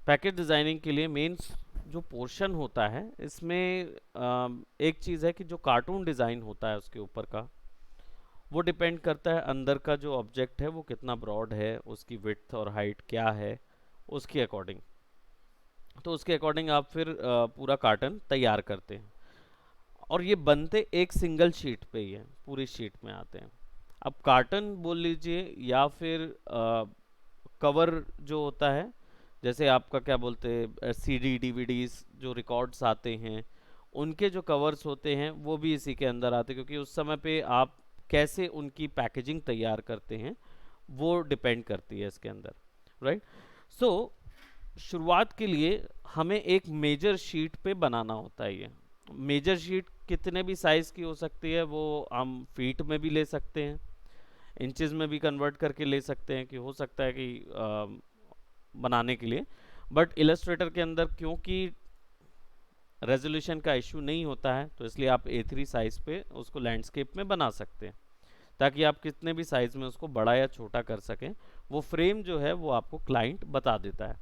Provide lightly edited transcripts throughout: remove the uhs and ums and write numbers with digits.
Package designing के लिए main जो पोर्शन होता है इसमें एक चीज़ है कि जो कार्टून डिज़ाइन होता है उसके ऊपर का, वो डिपेंड करता है अंदर का जो ऑब्जेक्ट है वो कितना ब्रॉड है, उसकी विड्थ और हाइट क्या है, उसके अकॉर्डिंग। तो उसके अकॉर्डिंग आप फिर पूरा कार्टन तैयार करते हैं, और ये बनते एक सिंगल शीट पे ही है, पूरी शीट में आते हैं। अब कार्टन बोल लीजिए या फिर कवर जो होता है, जैसे आपका क्या बोलते हैं सीडी डीवीडीज जो रिकॉर्ड्स आते हैं, उनके जो कवर्स होते हैं वो भी इसी के अंदर आते हैं, क्योंकि उस समय पे आप कैसे उनकी पैकेजिंग तैयार करते हैं वो डिपेंड करती है इसके अंदर, राइट। सो शुरुआत के लिए हमें एक मेजर शीट पे बनाना होता है। ये मेजर शीट कितने भी साइज़ की हो सकती है, वो हम फीट में भी ले सकते हैं, इंचेस में भी कन्वर्ट करके ले सकते हैं, कि हो सकता है कि बनाने के लिए। बट इलस्ट्रेटर के अंदर क्योंकि रेजोल्यूशन का इशू नहीं होता है, तो इसलिए आप A3 साइज पे उसको लैंडस्केप में बना सकते हैं, ताकि आप कितने भी साइज में उसको बड़ा या छोटा कर सकें। वो फ्रेम जो है वो आपको क्लाइंट बता देता है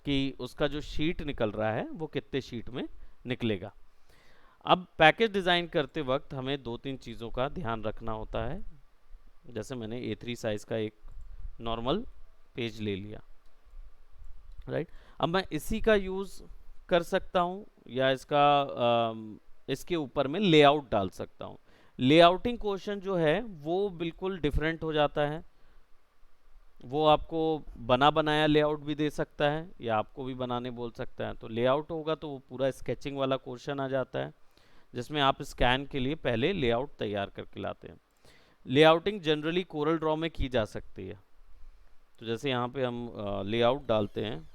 कि उसका जो शीट निकल रहा है वो कितने शीट में निकलेगा। अब पैकेज डिज़ाइन करते वक्त हमें दो तीन चीज़ों का ध्यान रखना होता है। जैसे मैंने A3 साइज का एक नॉर्मल पेज ले लिया, राइट। अब मैं इसी का यूज़ कर सकता हूँ या इसके ऊपर में लेआउट डाल सकता हूँ। लेआउटिंग क्वेश्चन जो है वो बिल्कुल डिफरेंट हो जाता है। वो आपको बना बनाया लेआउट भी दे सकता है या आपको भी बनाने बोल सकता है। तो लेआउट होगा तो वो पूरा स्केचिंग वाला क्वेश्चन आ जाता है, जिसमें आप स्कैन के लिए पहले लेआउट तैयार करके लाते हैं। लेआउटिंग जनरली कोरल ड्रॉ में की जा सकती है। तो जैसे यहाँ पे हम लेआउट डालते हैं।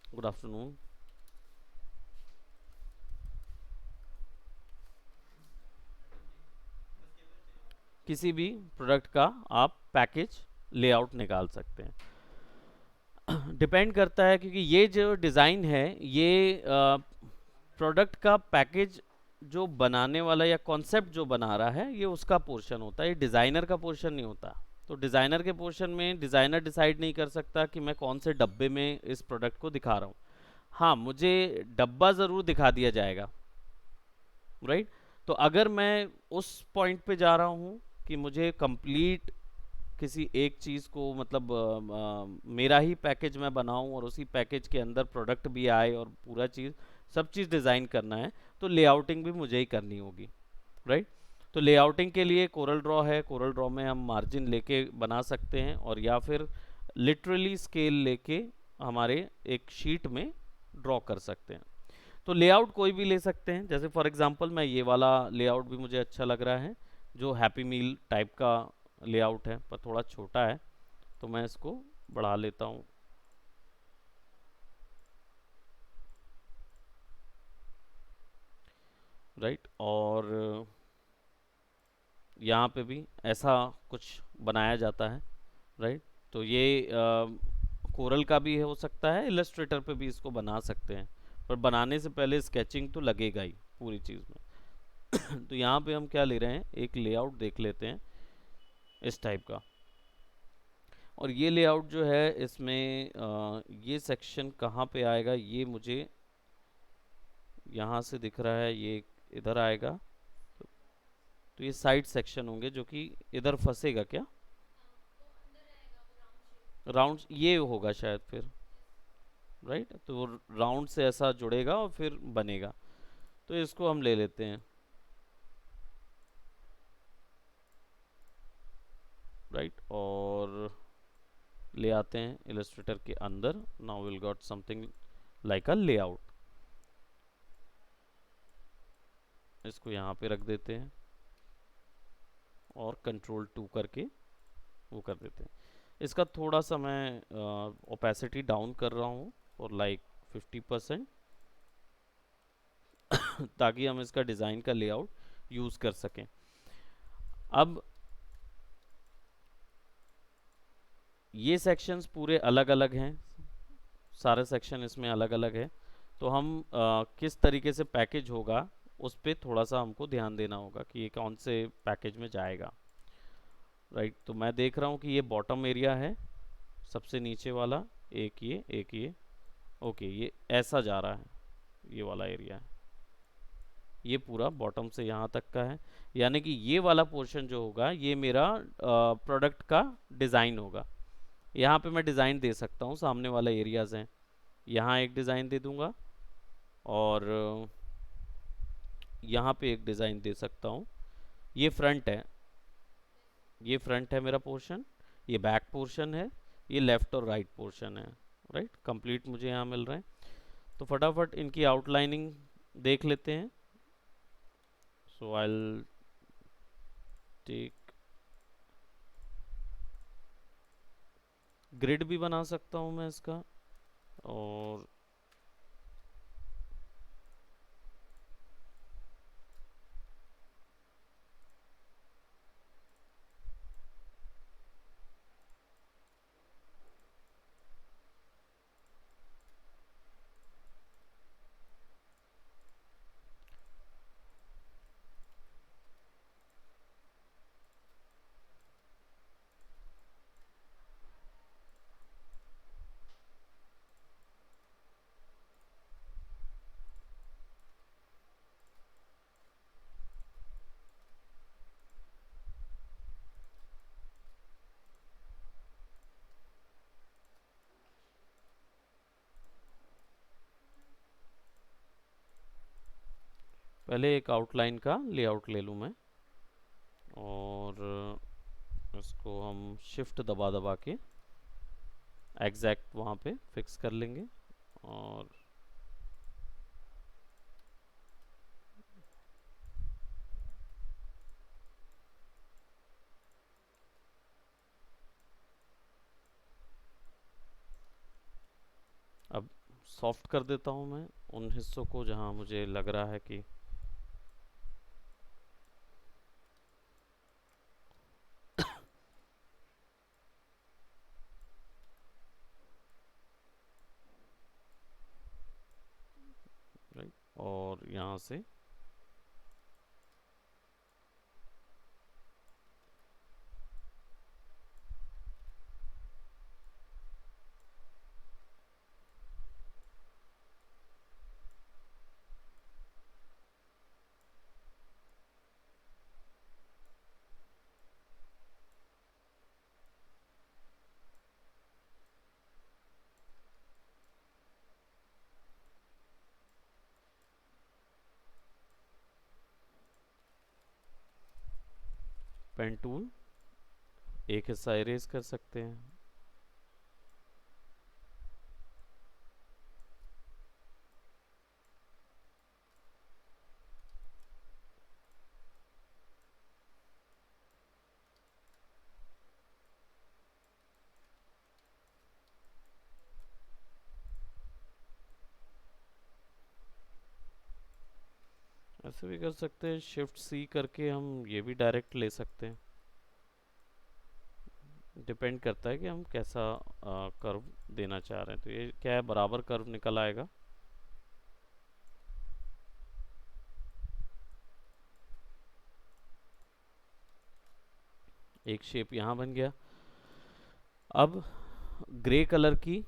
Good afternoon. किसी भी प्रोडक्ट का आप पैकेज लेआउट निकाल सकते हैं। डिपेंड करता है, क्योंकि ये जो डिज़ाइन है ये प्रोडक्ट का पैकेज जो बनाने वाला या कॉन्सेप्ट जो बना रहा है ये उसका पोर्शन होता है, ये डिज़ाइनर का पोर्शन नहीं होता। तो डिज़ाइनर के पोर्शन में डिज़ाइनर डिसाइड नहीं कर सकता कि मैं कौन से डब्बे में इस प्रोडक्ट को दिखा रहा हूँ। हाँ, मुझे डब्बा ज़रूर दिखा दिया जाएगा, राइट। तो अगर मैं उस पॉइंट पे जा रहा हूँ कि मुझे कंप्लीट किसी एक चीज़ को, मतलब मेरा ही पैकेज मैं बनाऊं और उसी पैकेज के अंदर प्रोडक्ट भी आए और पूरा चीज़ सब चीज़ डिज़ाइन करना है, तो लेआउटिंग भी मुझे ही करनी होगी, राइट। तो लेआउटिंग के लिए कोरल ड्रॉ है, कोरल ड्रॉ में हम मार्जिन लेके बना सकते हैं, और या फिर लिटरली स्केल लेके हमारे एक शीट में ड्रॉ कर सकते हैं। तो लेआउट कोई भी ले सकते हैं। जैसे फॉर एग्जांपल मैं ये वाला लेआउट भी मुझे अच्छा लग रहा है, जो हैप्पी मील टाइप का लेआउट है, पर थोड़ा छोटा है, तो मैं इसको बढ़ा लेता हूँ। राइट, और यहाँ पे भी ऐसा कुछ बनाया जाता है, राइट। तो ये कोरल का भी हो सकता है, इलस्ट्रेटर पे भी इसको बना सकते हैं, पर बनाने से पहले स्केचिंग तो लगेगा ही पूरी चीज़ में। तो यहाँ पे हम क्या ले रहे हैं, एक लेआउट देख लेते हैं इस टाइप का। और ये लेआउट जो है इसमें ये सेक्शन कहाँ पे आएगा, ये मुझे यहाँ से दिख रहा है, ये इधर आएगा। तो ये साइड सेक्शन होंगे जो कि इधर फंसेगा क्या, राउंड ये होगा शायद फिर, राइट। तो वो राउंड से ऐसा जुड़ेगा और फिर बनेगा। तो इसको हम ले लेते हैं, राइट, और ले आते हैं इलस्ट्रेटर के अंदर। Now will got something like a layout. इसको यहाँ पे रख देते हैं और Ctrl+2 करके वो कर देते हैं। इसका थोड़ा सा मैं ओपेसिटी डाउन कर रहा हूँ और लाइक 50%, ताकि हम इसका डिज़ाइन का लेआउट यूज़ कर सकें। अब ये सेक्शंस पूरे अलग अलग हैं, सारे सेक्शन इसमें अलग अलग है। तो हम किस तरीके से पैकेज होगा उस पर थोड़ा सा हमको ध्यान देना होगा कि ये कौन से पैकेज में जाएगा, राइट। तो मैं देख रहा हूँ कि ये बॉटम एरिया है, सबसे नीचे वाला, एक ये। ओके, ये ऐसा जा रहा है, ये वाला एरिया है, ये पूरा बॉटम से यहाँ तक का है। यानी कि ये वाला पोर्शन जो होगा ये मेरा प्रोडक्ट का डिज़ाइन होगा। यहाँ पे मैं डिज़ाइन दे सकता हूँ, सामने वाला एरियाज़ हैं, यहाँ एक डिज़ाइन दे दूँगा, और यहाँ पे एक डिज़ाइन दे सकता हूँ। ये फ्रंट है, ये फ्रंट है मेरा पोर्शन, ये बैक पोर्शन है, ये लेफ़्ट और राइट पोर्शन है। राइट, कंप्लीट मुझे यहाँ मिल रहे हैं। तो फटाफट इनकी आउटलाइनिंग देख लेते हैं। सो आई विल टेक, ग्रिड भी बना सकता हूँ मैं इसका, और पहले एक आउटलाइन का लेआउट ले लूँ मैं, और इसको हम शिफ्ट दबा दबा के एग्जैक्ट वहाँ पे फिक्स कर लेंगे। और अब सॉफ्ट कर देता हूँ मैं उन हिस्सों को जहाँ मुझे लग रहा है कि राइट, और यहाँ से पेन टूल, एक हिस्सा इरेज कर सकते हैं। ऐसे भी कर सकते हैं, शिफ्ट सी करके हम ये भी डायरेक्ट ले सकते हैं। डिपेंड करता है कि हम कैसा कर्व देना चाह रहे हैं। तो ये क्या है, बराबर कर्व निकल आएगा। एक शेप यहाँ बन गया। अब ग्रे कलर की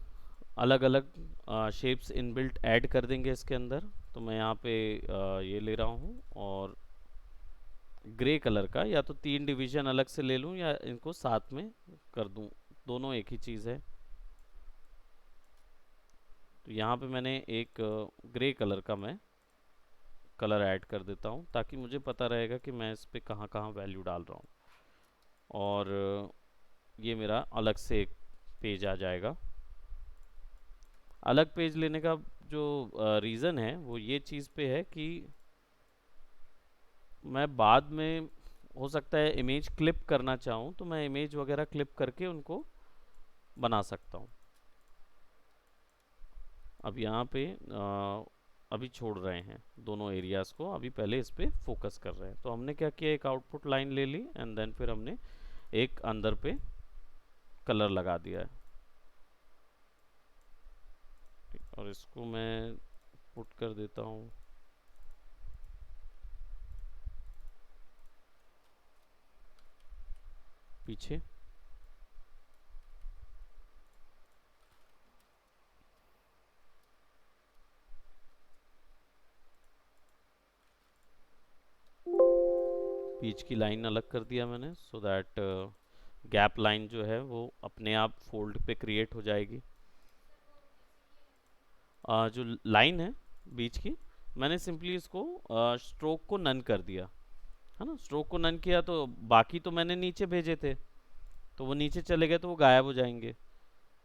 अलग अलग शेप्स इनबिल्ट ऐड कर देंगे इसके अंदर। तो मैं यहाँ पे ये ले रहा हूँ, और ग्रे कलर का या तो 3 डिवीजन अलग से ले लूँ या इनको साथ में कर दूँ, दोनों एक ही चीज़ है। तो यहाँ पे मैंने एक ग्रे कलर का मैं कलर ऐड कर देता हूँ, ताकि मुझे पता रहेगा कि मैं इस पे कहाँ कहाँ वैल्यू डाल रहा हूँ। और ये मेरा अलग से एक पेज आ जाएगा। अलग पेज लेने का जो रीज़न है वो ये चीज़ पे है कि मैं बाद में हो सकता है इमेज क्लिप करना चाहूँ, तो मैं इमेज वगैरह क्लिप करके उनको बना सकता हूँ। अब यहाँ पे अभी छोड़ रहे हैं दोनों एरियाज़ को, अभी पहले इस पे फोकस कर रहे हैं। तो हमने क्या किया, एक आउटपुट लाइन ले ली, एंड देन फिर हमने एक अंदर पे कलर लगा दिया है। और इसको मैं पुट कर देता हूँ पीछे। बीच की लाइन अलग कर दिया मैंने, सो दैट गैप लाइन जो है वो अपने आप फोल्ड पे क्रिएट हो जाएगी। जो लाइन है बीच की, मैंने सिंपली इसको स्ट्रोक को नन कर दिया, है ना। स्ट्रोक को नन किया तो बाकी तो मैंने नीचे भेजे थे, तो वो नीचे चले गए तो वो गायब हो जाएंगे,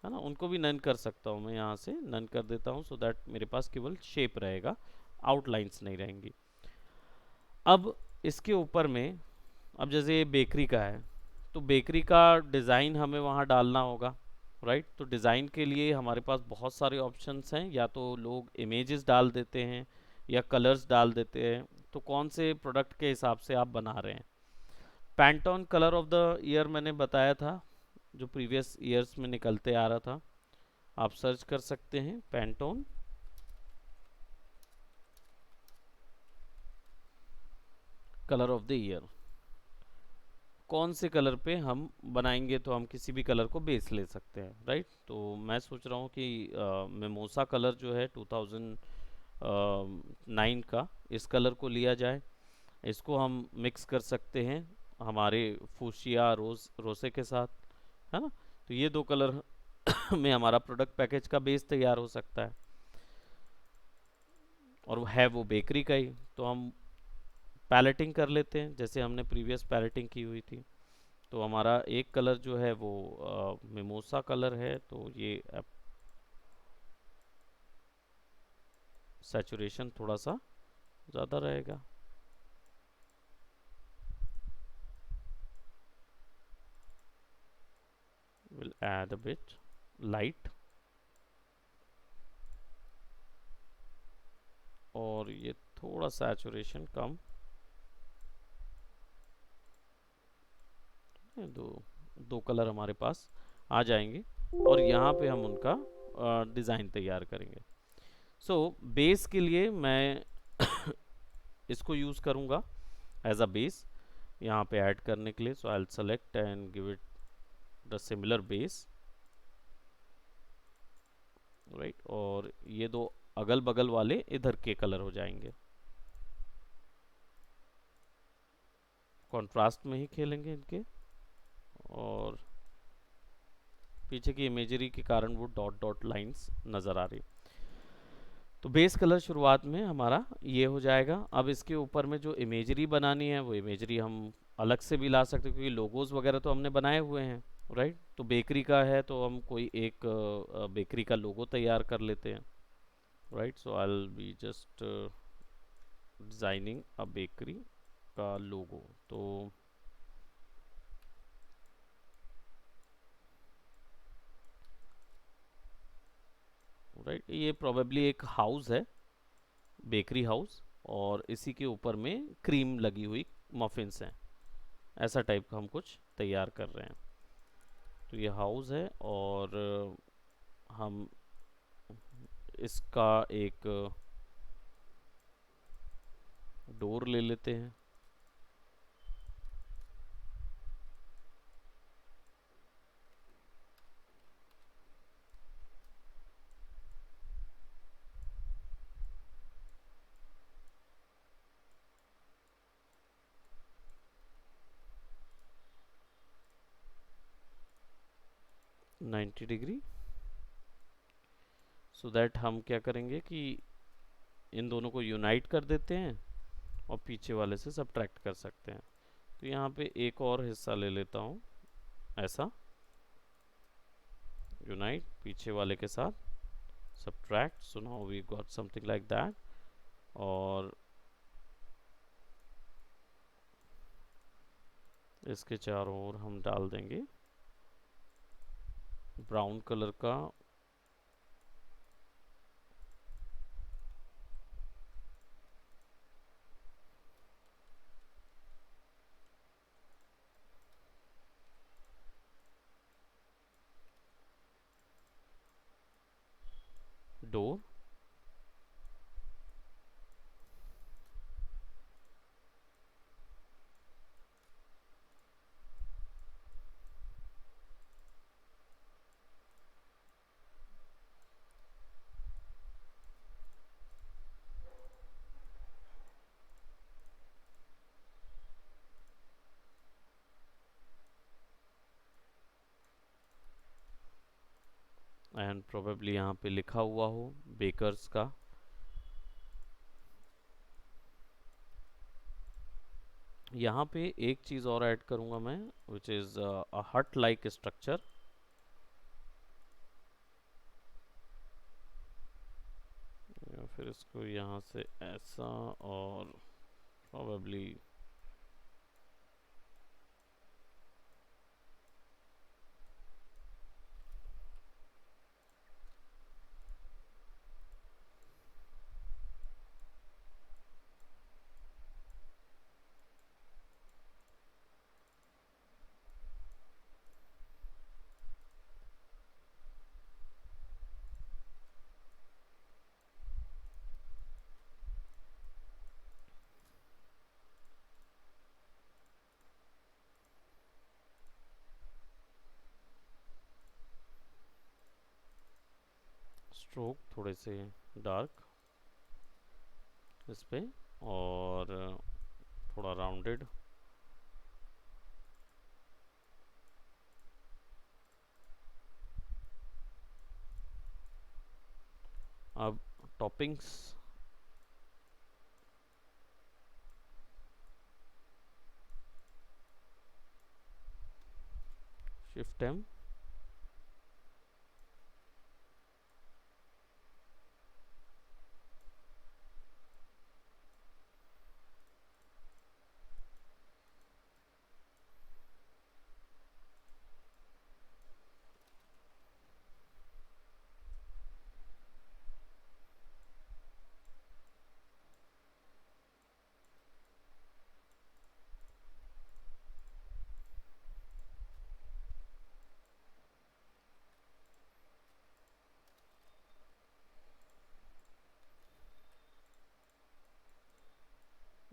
है ना। उनको भी नन कर सकता हूँ मैं, यहाँ से नन कर देता हूँ, सो दैट मेरे पास केवल शेप रहेगा, आउटलाइंस नहीं रहेंगी। अब इसके ऊपर में, अब जैसे ये बेकरी का है, तो बेकरी का डिज़ाइन हमें वहाँ डालना होगा, राइट। तो डिज़ाइन के लिए हमारे पास बहुत सारे ऑप्शंस हैं, या तो लोग इमेजेस डाल देते हैं या कलर्स डाल देते हैं। तो कौन से प्रोडक्ट के हिसाब से आप बना रहे हैं। Pantone colour of the year मैंने बताया था, जो प्रीवियस ईयर्स में निकलते आ रहा था, आप सर्च कर सकते हैं Pantone colour of the year. कौन से कलर पे हम बनाएंगे, तो हम किसी भी कलर को बेस ले सकते हैं, राइट। तो मैं सोच रहा हूँ कि मेमोसा कलर जो है 2009 का, इस कलर को लिया जाए। इसको हम मिक्स कर सकते हैं हमारे फूशिया रोसे के साथ, है ना। तो ये दो कलर में हमारा प्रोडक्ट पैकेज का बेस तैयार हो सकता है, और है वो बेकरी का ही। तो हम पैलेटिंग कर लेते हैं, जैसे हमने प्रीवियस पैलेटिंग की हुई थी। तो हमारा एक कलर जो है वो मिमोसा कलर है, तो ये सैचुरेशन थोड़ा सा ज़्यादा रहेगा। Will add a bit light, और ये थोड़ा सैचुरेशन कम, दो दो कलर हमारे पास आ जाएंगे, और यहाँ पे हम उनका डिज़ाइन तैयार करेंगे। सो बेस के लिए मैं इसको यूज़ करूँगा एज अ बेस यहाँ पे ऐड करने के लिए। So I will select and give it the similar base, right. और ये दो अगल बगल वाले इधर के कलर हो जाएंगे, कॉन्ट्रास्ट में ही खेलेंगे इनके, और पीछे की इमेजरी के कारण वो डॉट डॉट लाइंस नज़र आ रही। तो बेस कलर शुरुआत में हमारा ये हो जाएगा। अब इसके ऊपर में जो इमेजरी बनानी है, वो इमेजरी हम अलग से भी ला सकते हैं, क्योंकि लोगोज वगैरह तो हमने बनाए हुए हैं, राइट। तो बेकरी का है तो हम कोई एक बेकरी का लोगो तैयार कर लेते हैं, right. So I will be just designing a bakery का लोगो। तो राइट, ये प्रोबेबली एक हाउस है, बेकरी हाउस, और इसी के ऊपर में क्रीम लगी हुई मफिन्स हैं, ऐसा टाइप का हम कुछ तैयार कर रहे हैं। तो ये हाउस है, और हम इसका एक डोर ले लेते हैं। नाइन्टी डिग्री, सो दैट हम क्या करेंगे कि इन दोनों को यूनाइट कर देते हैं, और पीछे वाले से सब्ट्रैक्ट कर सकते हैं। तो यहाँ पे एक और हिस्सा ले लेता हूँ, ऐसा यूनाइट पीछे वाले के साथ subtract. So now we got something like that, और इसके चारों ओर हम डाल देंगे ब्राउन कलर का डोर। एंड प्रोबेबली यहाँ पे लिखा हुआ हो बेकर्स का। यहाँ पे एक चीज़ और ऐड करूँगा मैं, विच इज़ अ हट लाइक स्ट्रक्चर। या फिर इसको यहाँ से ऐसा, और प्रोबेबली स्ट्रोक थोड़े से डार्क इस पे, और थोड़ा राउंडेड। अब टॉपिंग्स, शिफ्ट एम,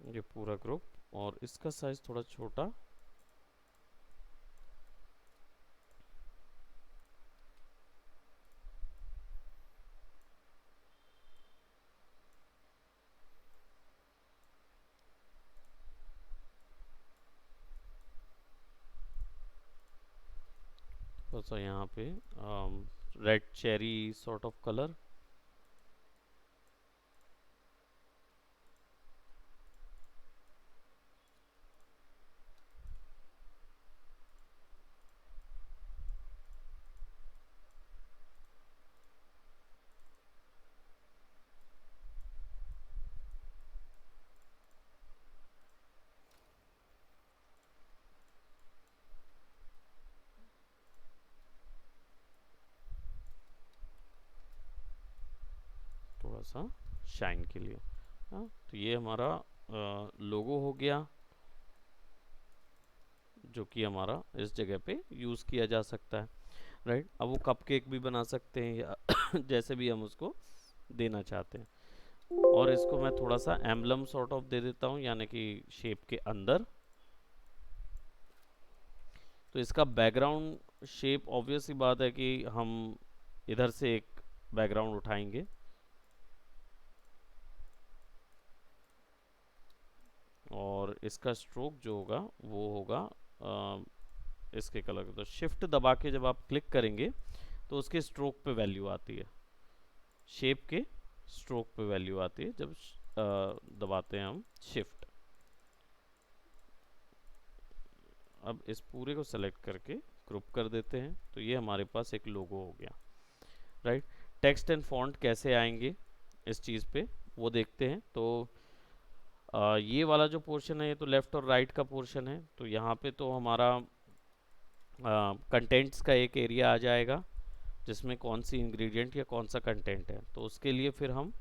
ये पूरा ग्रुप, और इसका साइज थोड़ा छोटा। थोड़ा सा यहाँ पे red cherry sort of colour. थोड़ा सा शाइन के लिए। हाँ, तो ये हमारा लोगो हो गया, जो कि हमारा इस जगह पे यूज़ किया जा सकता है, राइट। अब वो कपकेक भी बना सकते हैं, या जैसे भी हम उसको देना चाहते हैं। और इसको मैं थोड़ा सा एम्बलम सॉर्ट ऑफ दे देता हूँ, यानी कि शेप के अंदर। तो इसका बैकग्राउंड शेप ऑब्वियस सी बात है कि हम इधर से एक बैकग्राउंड उठाएंगे, और इसका स्ट्रोक जो होगा वो होगा इसके कलर। तो शिफ्ट दबा के जब आप क्लिक करेंगे तो उसके स्ट्रोक पे वैल्यू आती है, शेप के स्ट्रोक पे वैल्यू आती है जब दबाते हैं हम शिफ्ट। अब इस पूरे को सेलेक्ट करके ग्रुप कर देते हैं, तो ये हमारे पास एक लोगो हो गया, राइट। टेक्स्ट एंड फॉन्ट कैसे आएंगे इस चीज़ पे, वो देखते हैं। तो ये वाला जो पोर्शन है, ये तो लेफ़्ट और राइट का पोर्शन है। तो यहाँ पे तो हमारा कंटेंट्स का एक एरिया आ जाएगा, जिसमें कौन सी इंग्रेडिएंट या कौन सा कंटेंट है। तो उसके लिए फिर हम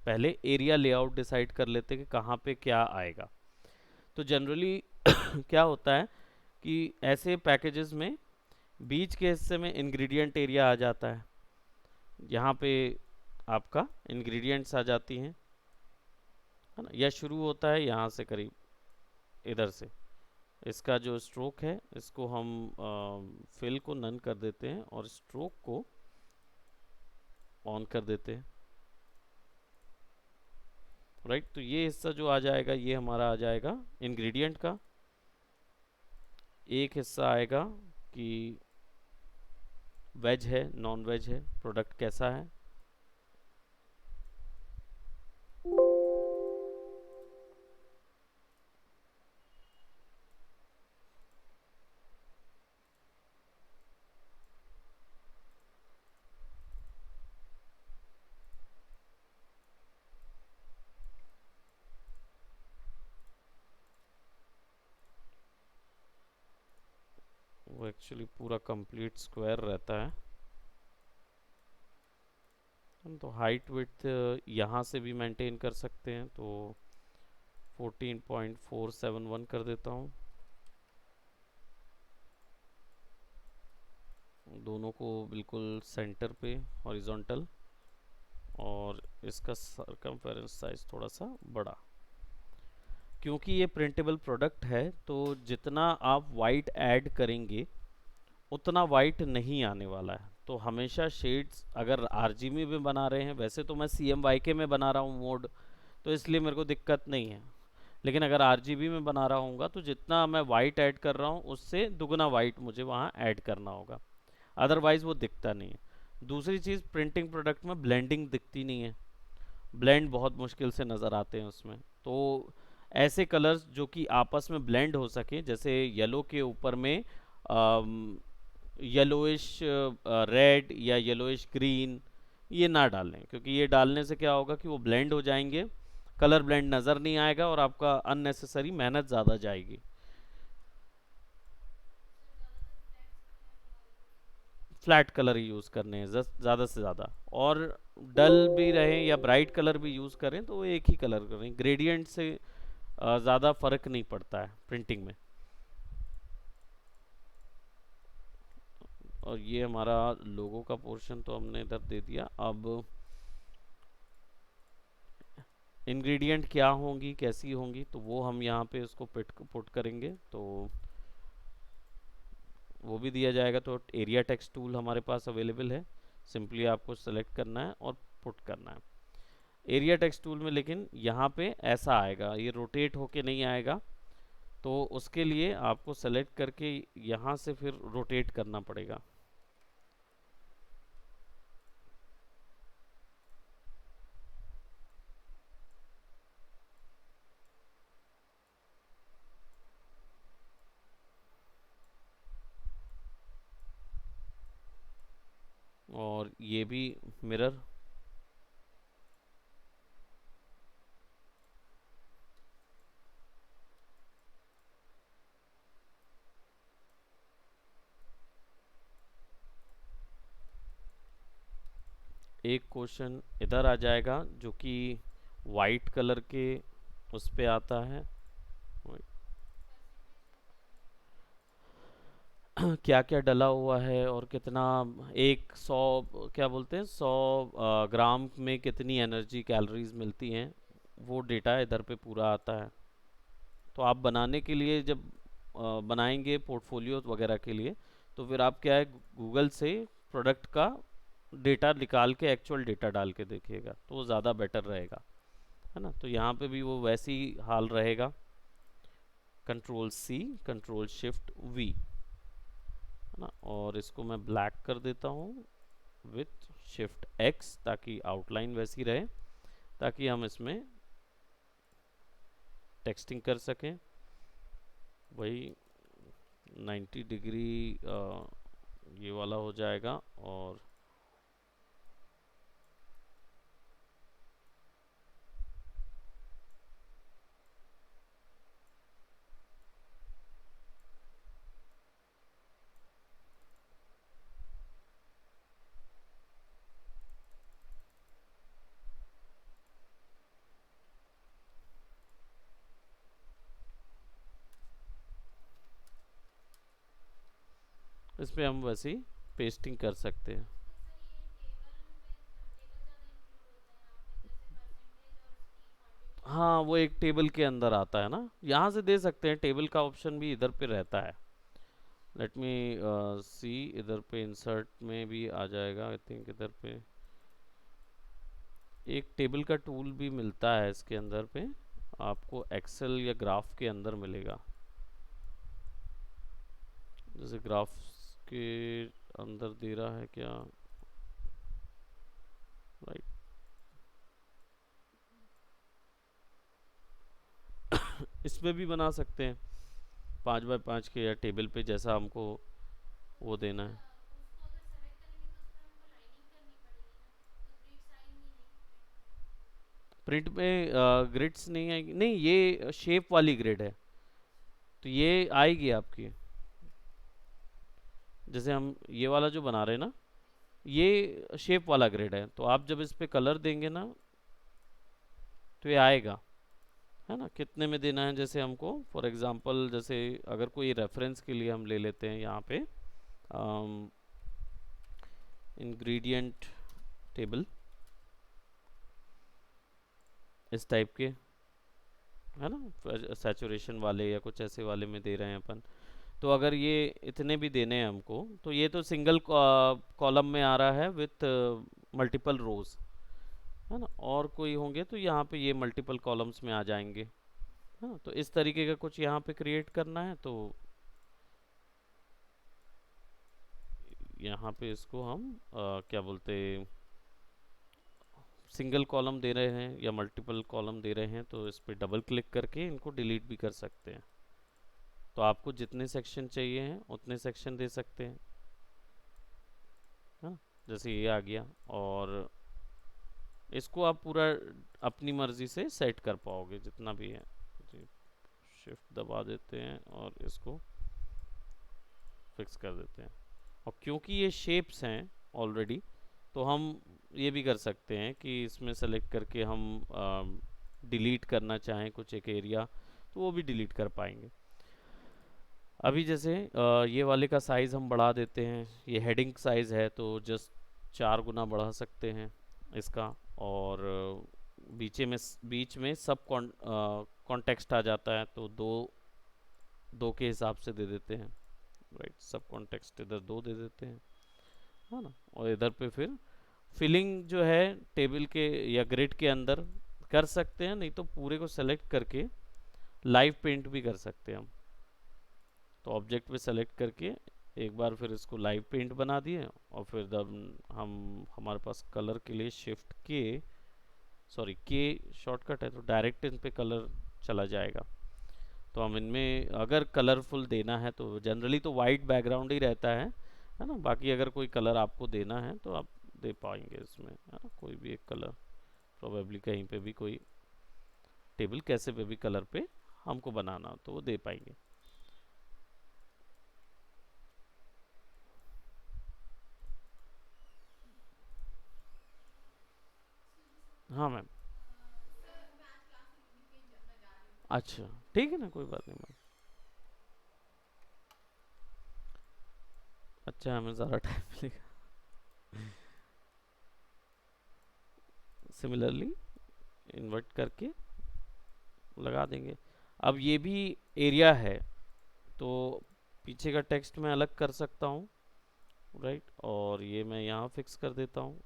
पहले एरिया लेआउट डिसाइड कर लेते हैं कि कहाँ पे क्या आएगा। तो जनरली क्या होता है कि ऐसे पैकेजेस में बीच के हिस्से में इंग्रेडिएंट एरिया आ जाता है। यहाँ पे आपका इंग्रेडिएंट्स आ जाती हैं, है ना, या शुरू होता है यहाँ से करीब इधर से। इसका जो स्ट्रोक है, इसको हम फिल को नन कर देते हैं और स्ट्रोक को ऑन कर देते हैं, राइट। तो ये हिस्सा जो आ जाएगा, ये हमारा आ जाएगा इंग्रेडिएंट का। एक हिस्सा आएगा कि वेज है, नॉन वेज है, प्रोडक्ट कैसा है। वो एक्चुअली पूरा कंप्लीट स्क्वायर रहता है। हम तो हाइट विड्थ यहाँ से भी मेंटेन कर सकते हैं, तो 14.471 कर देता हूँ। दोनों को बिल्कुल सेंटर पे हॉरिजॉन्टल, और इसका सरकमफेरेंस साइज थोड़ा सा बड़ा। क्योंकि ये प्रिंटेबल प्रोडक्ट है तो जितना आप वाइट ऐड करेंगे उतना वाइट नहीं आने वाला है। तो हमेशा शेड्स अगर आरजीबी में बना रहे हैं, वैसे तो मैं CMYK में बना रहा हूँ मोड, तो इसलिए मेरे को दिक्कत नहीं है। लेकिन अगर आरजीबी में बना रहा हूँ तो जितना मैं वाइट ऐड कर रहा हूँ उससे दुगना वाइट मुझे वहाँ ऐड करना होगा, अदरवाइज़ वो दिखता नहीं है। दूसरी चीज़, प्रिंटिंग प्रोडक्ट में ब्लेंडिंग दिखती नहीं है, ब्लेंड बहुत मुश्किल से नज़र आते हैं उसमें। तो ऐसे कलर्स जो कि आपस में ब्लेंड हो सके, जैसे येलो के ऊपर में येलोइश रेड या येलोइश ग्रीन, ये ना डालें, क्योंकि ये डालने से क्या होगा कि वो ब्लेंड हो जाएंगे, कलर ब्लेंड नज़र नहीं आएगा और आपका अननेसेसरी मेहनत ज़्यादा जाएगी। फ्लैट कलर ही यूज़ करने हैं ज़्यादा से ज़्यादा, और डल भी रहें या ब्राइट कलर भी यूज़ करें तो वो एक ही कलर करें, ग्रेडियंट से ज़्यादा फर्क नहीं पड़ता है प्रिंटिंग में। और ये हमारा लोगो का पोर्शन तो हमने इधर दे दिया। अब इंग्रेडिएंट क्या होंगी, कैसी होंगी, तो वो हम यहाँ पे उसको पुट करेंगे, तो वो भी दिया जाएगा। तो एरिया टेक्स्ट टूल हमारे पास अवेलेबल है, सिंपली आपको सेलेक्ट करना है और पुट करना है एरिया टेक्स्ट टूल में। लेकिन यहाँ पे ऐसा आएगा, ये रोटेट होके नहीं आएगा, तो उसके लिए आपको सेलेक्ट करके यहाँ से फिर रोटेट करना पड़ेगा। और ये भी मिरर, एक क्वेश्चन इधर आ जाएगा जो कि वाइट कलर के उस पे आता है। क्या क्या डला हुआ है और कितना, एक 100, क्या बोलते हैं, 100 ग्राम में कितनी एनर्जी कैलोरीज मिलती हैं, वो डेटा इधर पे पूरा आता है। तो आप बनाने के लिए जब बनाएंगे पोर्टफोलियो वगैरह के लिए, तो फिर आप क्या है, गूगल से प्रोडक्ट का डेटा निकाल के एक्चुअल डेटा डाल के देखिएगा, तो वो ज़्यादा बेटर रहेगा, है ना। तो यहाँ पे भी वो वैसी हाल रहेगा, Ctrl+C, Ctrl+Shift+V, है ना। और इसको मैं ब्लैक कर देता हूँ विथ Shift+X, ताकि आउटलाइन वैसी रहे, ताकि हम इसमें टेक्सटिंग कर सकें। वही 90 डिग्री ये वाला हो जाएगा। और इस पे हम वैसे ही पेस्टिंग कर सकते हैं। हाँ, वो एक टेबल के अंदर आता है ना, यहाँ से दे सकते हैं, टेबल का ऑप्शन भी इधर पे रहता है। लेट मी सी, इधर पे इंसर्ट में भी आ जाएगा आई थिंक। इधर पे एक टेबल का टूल भी मिलता है इसके अंदर पे, आपको एक्सेल या ग्राफ के अंदर मिलेगा। जैसे ग्राफ्स के अंदर दे रहा है क्या, राइट। इसमें भी बना सकते हैं 5 बाय 5 के, या टेबल पे जैसा हमको वो देना है। प्रिंट में ग्रिड्स नहीं आएगी, नहीं ये शेप वाली ग्रिड है, तो ये आएगी आपकी। जैसे हम ये वाला जो बना रहे हैं ना, ये शेप वाला ग्रिड है, तो आप जब इस पे कलर देंगे ना तो ये आएगा, है ना। कितने में देना है, जैसे हमको फॉर एग्जांपल, जैसे अगर कोई रेफरेंस के लिए हम ले लेते हैं यहाँ पे इंग्रेडिएंट टेबल इस टाइप के, है ना, सैचुरेशन वाले या कुछ ऐसे वाले में दे रहे हैं अपन। तो अगर ये इतने भी देने हैं हमको, तो ये तो सिंगल कॉलम में आ रहा है विथ मल्टीपल रोज, है ना। और कोई होंगे तो यहाँ पे ये मल्टीपल कॉलम्स में आ जाएंगे, है ना। तो इस तरीके का कुछ यहाँ पे क्रिएट करना है, तो यहाँ पे इसको हम क्या बोलते, सिंगल कॉलम दे रहे हैं या मल्टीपल कॉलम दे रहे हैं, तो इस पे डबल क्लिक करके इनको डिलीट भी कर सकते हैं। तो आपको जितने सेक्शन चाहिए हैं उतने सेक्शन दे सकते हैं, हाँ। जैसे ये आ गया, और इसको आप पूरा अपनी मर्जी से सेट कर पाओगे जितना भी है। शिफ्ट दबा देते हैं और इसको फिक्स कर देते हैं। और क्योंकि ये शेप्स हैं ऑलरेडी, तो हम ये भी कर सकते हैं कि इसमें सेलेक्ट करके हम डिलीट करना चाहें कुछ एक एरिया, तो वो भी डिलीट कर पाएंगे। अभी जैसे ये वाले का साइज़ हम बढ़ा देते हैं, ये हेडिंग साइज़ है तो जस्ट 4 गुना बढ़ा सकते हैं इसका। और बीच में सब कॉन्टेक्स्ट आ जाता है, तो दो दो के हिसाब से दे देते हैं, राइट। सब कॉन्टेक्स्ट इधर 2 दे देते हैं, है ना। और इधर पे फिर फिलिंग जो है टेबल के या ग्रिड के अंदर कर सकते हैं, नहीं तो पूरे को सेलेक्ट करके लाइव पेंट भी कर सकते हैं हम। तो ऑब्जेक्ट पे सेलेक्ट करके एक बार फिर इसको लाइव पेंट बना दिए, और फिर जब हम हमारे पास कलर के लिए शिफ्ट के, सॉरी के शॉर्टकट है, तो डायरेक्ट इन पे कलर चला जाएगा। तो हम इनमें अगर कलरफुल देना है तो जनरली तो वाइट बैकग्राउंड ही रहता है ना। बाकी अगर कोई कलर आपको देना है तो आप दे पाएंगे इसमें, है ना। कोई भी एक कलर, प्रोबेबली कहीं पे भी कोई टेबल कैसे पे भी कलर पे हमको बनाना तो वो दे पाएंगे। हाँ मैम। अच्छा, ठीक है ना, कोई बात नहीं मैम। अच्छा, हमें ज़्यादा टाइम मिलेगा। सिमिलरली इन्वर्ट करके लगा देंगे। अब ये भी एरिया है, तो पीछे का टेक्स्ट मैं अलग कर सकता हूँ, राइट। और ये मैं यहाँ फिक्स कर देता हूँ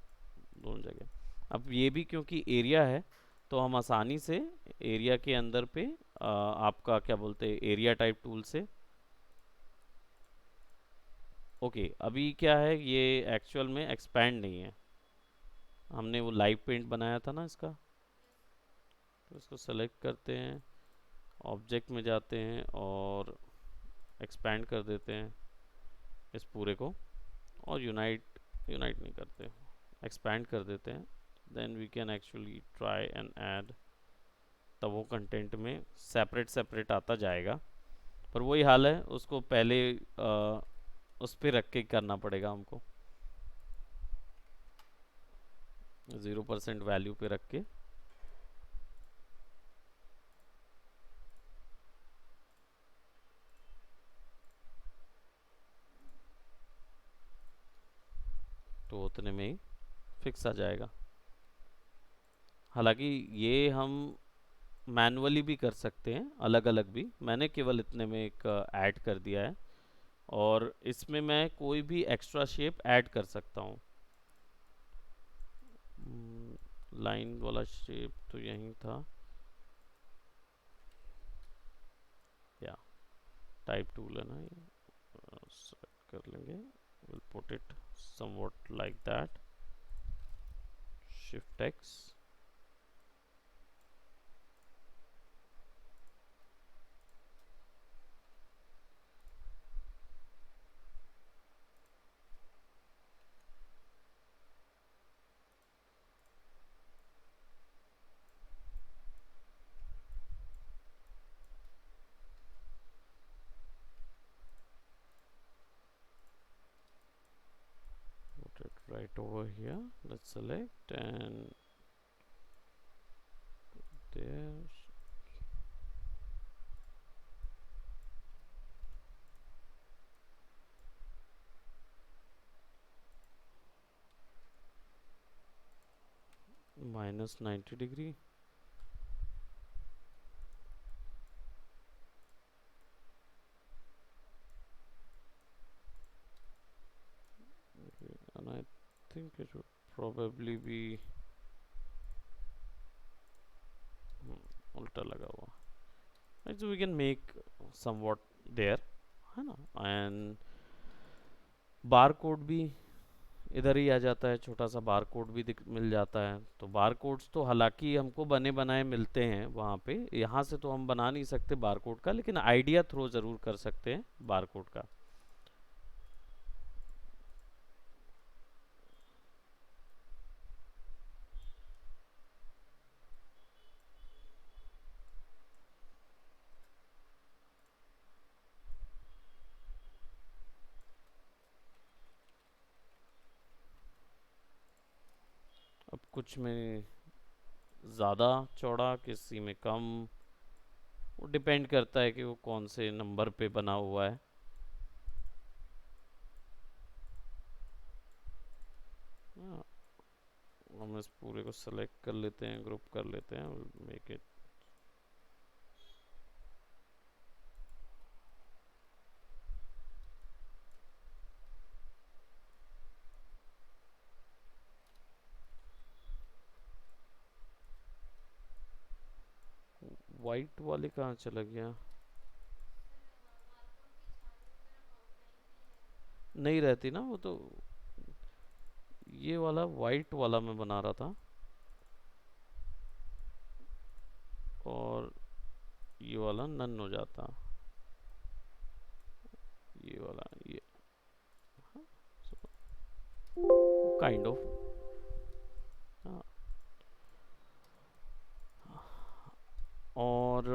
दोनों जगह। अब ये भी क्योंकि एरिया है, तो हम आसानी से एरिया के अंदर पे आपका क्या बोलते हैं, एरिया टाइप टूल से, ओके। अभी क्या है, ये एक्चुअल में एक्सपैंड नहीं है, हमने वो लाइव पेंट बनाया था ना इसका। तो इसको सेलेक्ट करते हैं, ऑब्जेक्ट में जाते हैं और एक्सपैंड कर देते हैं इस पूरे को, और यूनाइट यूनाइट नहीं करते, एक्सपैंड कर देते हैं। Then we can actually try and add, तब वो कंटेंट में सेपरेट सेपरेट आता जाएगा। पर वही हाल है, उसको पहले उस पर रख के करना पड़ेगा हमको, 0% वैल्यू पे रख के। तो उतने में ही फिक्स आ जाएगा। हालांकि ये हम मैनुअली भी कर सकते हैं, अलग अलग भी, मैंने केवल इतने में एक ऐड कर दिया है। और इसमें मैं कोई भी एक्स्ट्रा शेप ऐड कर सकता हूँ। लाइन वाला शेप तो यही था, या टाइप टूल है ना, ये सेलेक्ट कर लेंगे, we'll put it somewhat like that. Shift X. Put it right over here. Let's select and there. Minus 90 degree. Okay, and I think it would probably be उल्टा लगा हुआ. Right, so we can make somewhat there, है ना. And bar code भी इधर ही आ जाता है, छोटा सा बार कोड भी मिल जाता है. तो बार कोड्स तो हालांकि हमको बने बनाए मिलते हैं वहाँ पे, यहाँ से तो हम बना नहीं सकते बार कोड का, लेकिन आइडिया थ्रो ज़रूर कर सकते हैं बार कोड का. अब कुछ में ज़्यादा चौड़ा, किसी में कम, वो डिपेंड करता है कि वो कौन से नंबर पे बना हुआ है. हाँ, हम इस पूरे को सेलेक्ट कर लेते हैं, ग्रुप कर लेते हैं, मेक इट वाइट वाले कहाँ चला गया. नहीं रहती ना वो तो, ये वाला वाइट वाला मैं बना रहा था, और ये वाला नन हो जाता, ये वाला, ये काइंड ऑफ. और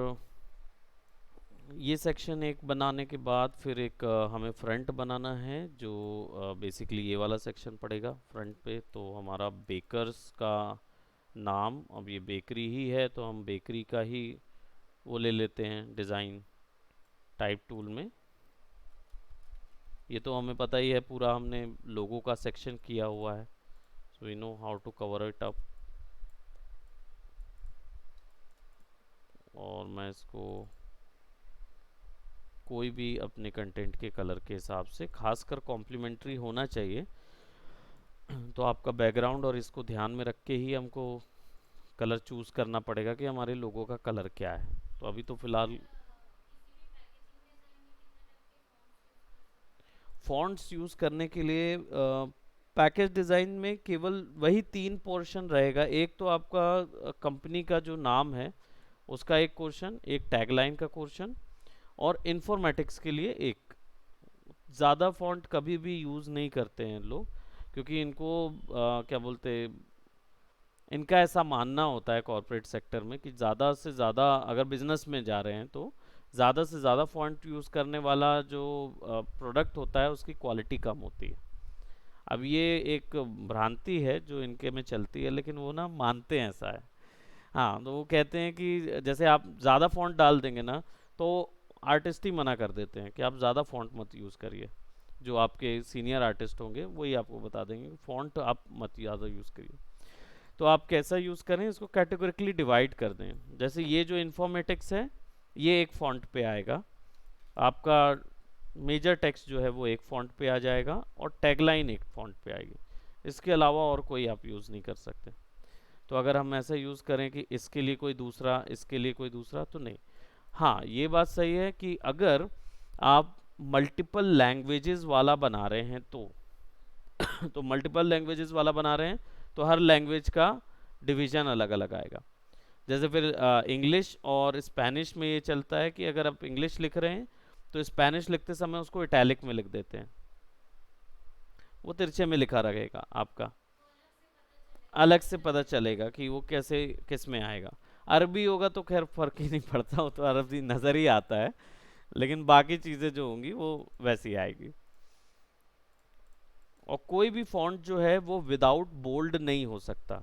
ये सेक्शन एक बनाने के बाद फिर एक हमें फ्रंट बनाना है, जो बेसिकली ये वाला सेक्शन पड़ेगा फ्रंट पे. तो हमारा बेकर्स का नाम, अब ये बेकरी ही है तो हम बेकरी का ही वो ले लेते हैं डिज़ाइन टाइप टूल में. ये तो हमें पता ही है, पूरा हमने लोगो का सेक्शन किया हुआ है, so we know how to cover it up. और मैं इसको कोई भी अपने कंटेंट के कलर के हिसाब से, खासकर कॉम्प्लीमेंट्री होना चाहिए. तो आपका बैकग्राउंड और इसको ध्यान में रख के ही हमको कलर चूज़ करना पड़ेगा कि हमारे लोगों का कलर क्या है. तो अभी तो फिलहाल फॉन्ट्स यूज़ करने के लिए पैकेज डिज़ाइन में केवल वही 3 पोर्शन रहेगा. एक तो आपका कंपनी का जो नाम है उसका एक पोर्शन, एक टैगलाइन का पोर्शन, और इन्फॉर्मेटिक्स के लिए एक. ज़्यादा फॉन्ट कभी भी यूज़ नहीं करते हैं लोग, क्योंकि इनको क्या बोलते, इनका ऐसा मानना होता है कॉर्पोरेट सेक्टर में कि ज़्यादा से ज़्यादा अगर बिजनेस में जा रहे हैं तो ज़्यादा से ज़्यादा फॉन्ट यूज़ करने वाला जो प्रोडक्ट होता है उसकी क्वालिटी कम होती है. अब ये एक भ्रांति है जो इनके में चलती है, लेकिन वो ना मानते हैं ऐसा है. हाँ, तो वो कहते हैं कि जैसे आप ज़्यादा फॉन्ट डाल देंगे ना, तो आर्टिस्ट ही मना कर देते हैं कि आप ज़्यादा फॉन्ट मत यूज़ करिए. जो आपके सीनियर आर्टिस्ट होंगे वही आपको बता देंगे कि फॉन्ट आप मत ज़्यादा यूज़ करिए. तो आप कैसा यूज़ करें, इसको कैटेगोरिकली डिवाइड कर दें. जैसे ये जो इन्फॉर्मेटिक्स है ये एक फॉन्ट पे आएगा, आपका मेजर टेक्स्ट जो है वो एक फॉन्ट पे आ जाएगा, और टैगलाइन एक फॉन्ट पे आएगी. इसके अलावा और कोई आप यूज़ नहीं कर सकते. तो अगर हम ऐसा यूज़ करें कि इसके लिए कोई दूसरा, इसके लिए कोई दूसरा, तो नहीं. हाँ, ये बात सही है कि अगर आप मल्टीपल लैंग्वेजेस वाला बना रहे हैं तो मल्टीपल लैंग्वेजेस वाला बना रहे हैं तो हर लैंग्वेज का डिवीजन अलग अलग आएगा। जैसे फिर इंग्लिश और स्पेनिश में ये चलता है कि अगर आप इंग्लिश लिख रहे हैं तो स्पेनिश लिखते समय उसको इटैलिक में लिख देते हैं, वो तिरछे में लिखा रहेगा आपका, अलग से पता चलेगा कि वो कैसे किस में आएगा। अरबी होगा तो खैर फर्क ही नहीं पड़ता, वो तो अरबी नज़र ही आता है, लेकिन बाकी चीज़ें जो होंगी वो वैसी आएगी। और कोई भी फॉन्ट जो है वो विदाउट बोल्ड नहीं हो सकता,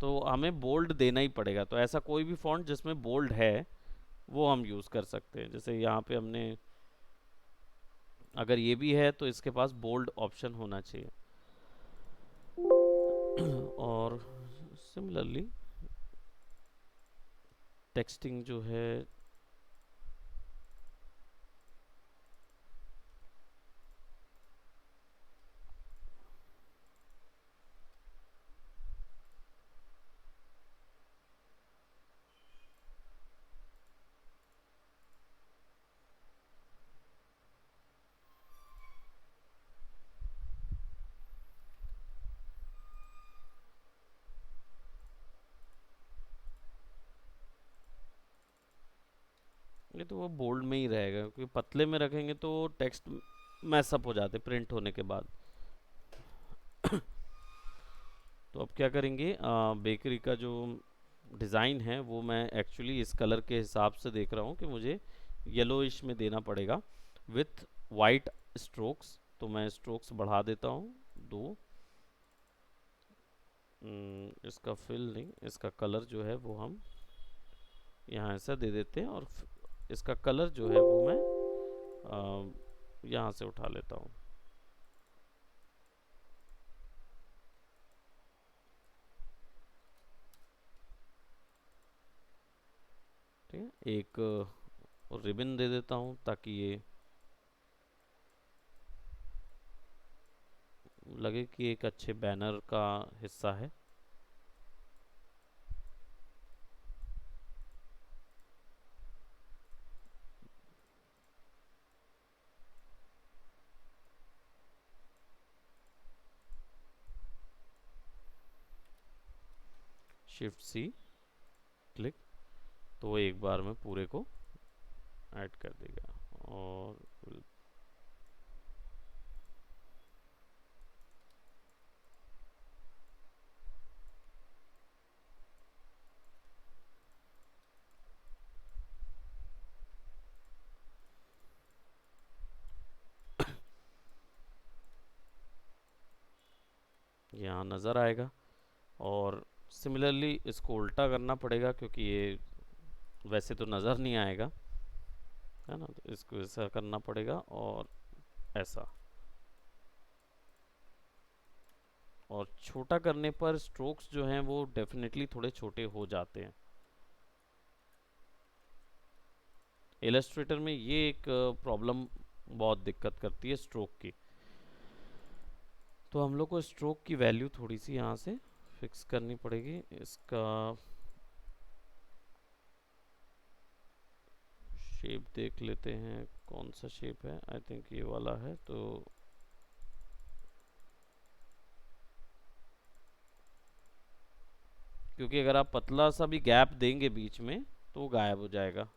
तो हमें बोल्ड देना ही पड़ेगा। तो ऐसा कोई भी फॉन्ट जिसमें बोल्ड है वो हम यूज़ कर सकते हैं। जैसे यहाँ पे हमने, अगर ये भी है तो इसके पास बोल्ड ऑप्शन होना चाहिए। और सिमिलरली टेक्सटिंग जो है, ये तो वो बोल्ड में ही रहेगा, क्योंकि पतले में रखेंगे तो टेक्स्ट मैसअप हो जाते प्रिंट होने के बाद। तो अब क्या करेंगे, बेकरी का जो डिज़ाइन है वो मैं एक्चुअली इस कलर के हिसाब से देख रहा हूँ कि मुझे येलोइश में देना पड़ेगा विथ वाइट स्ट्रोक्स। तो मैं स्ट्रोक्स बढ़ा देता हूँ 2। इसका फिल नहीं, इसका कलर जो है वो हम यहाँ ऐसा दे देते हैं, और इसका कलर जो है वो मैं यहाँ से उठा लेता हूँ। ठीक है, एक रिबन दे देता हूँ ताकि ये लगे कि एक अच्छे बैनर का हिस्सा है। शिफ्ट सी क्लिक, तो एक बार में पूरे को ऐड कर देगा। और यहाँ नज़र आएगा। और सिमिलरली इसको उल्टा करना पड़ेगा, क्योंकि ये वैसे तो नज़र नहीं आएगा, है ना। तो इसको ऐसा करना पड़ेगा और ऐसा। और छोटा करने पर स्ट्रोक्स जो हैं वो डेफिनेटली थोड़े छोटे हो जाते हैं। इलस्ट्रेटर में ये एक प्रॉब्लम बहुत दिक्कत करती है स्ट्रोक की। तो हम लोग को स्ट्रोक की वैल्यू थोड़ी सी यहाँ से फिक्स करनी पड़ेगी। इसका शेप देख लेते हैं, कौन सा शेप है। आई थिंक ये वाला है। तो क्योंकि अगर आप पतला सा भी गैप देंगे बीच में तो वो गायब हो जाएगा।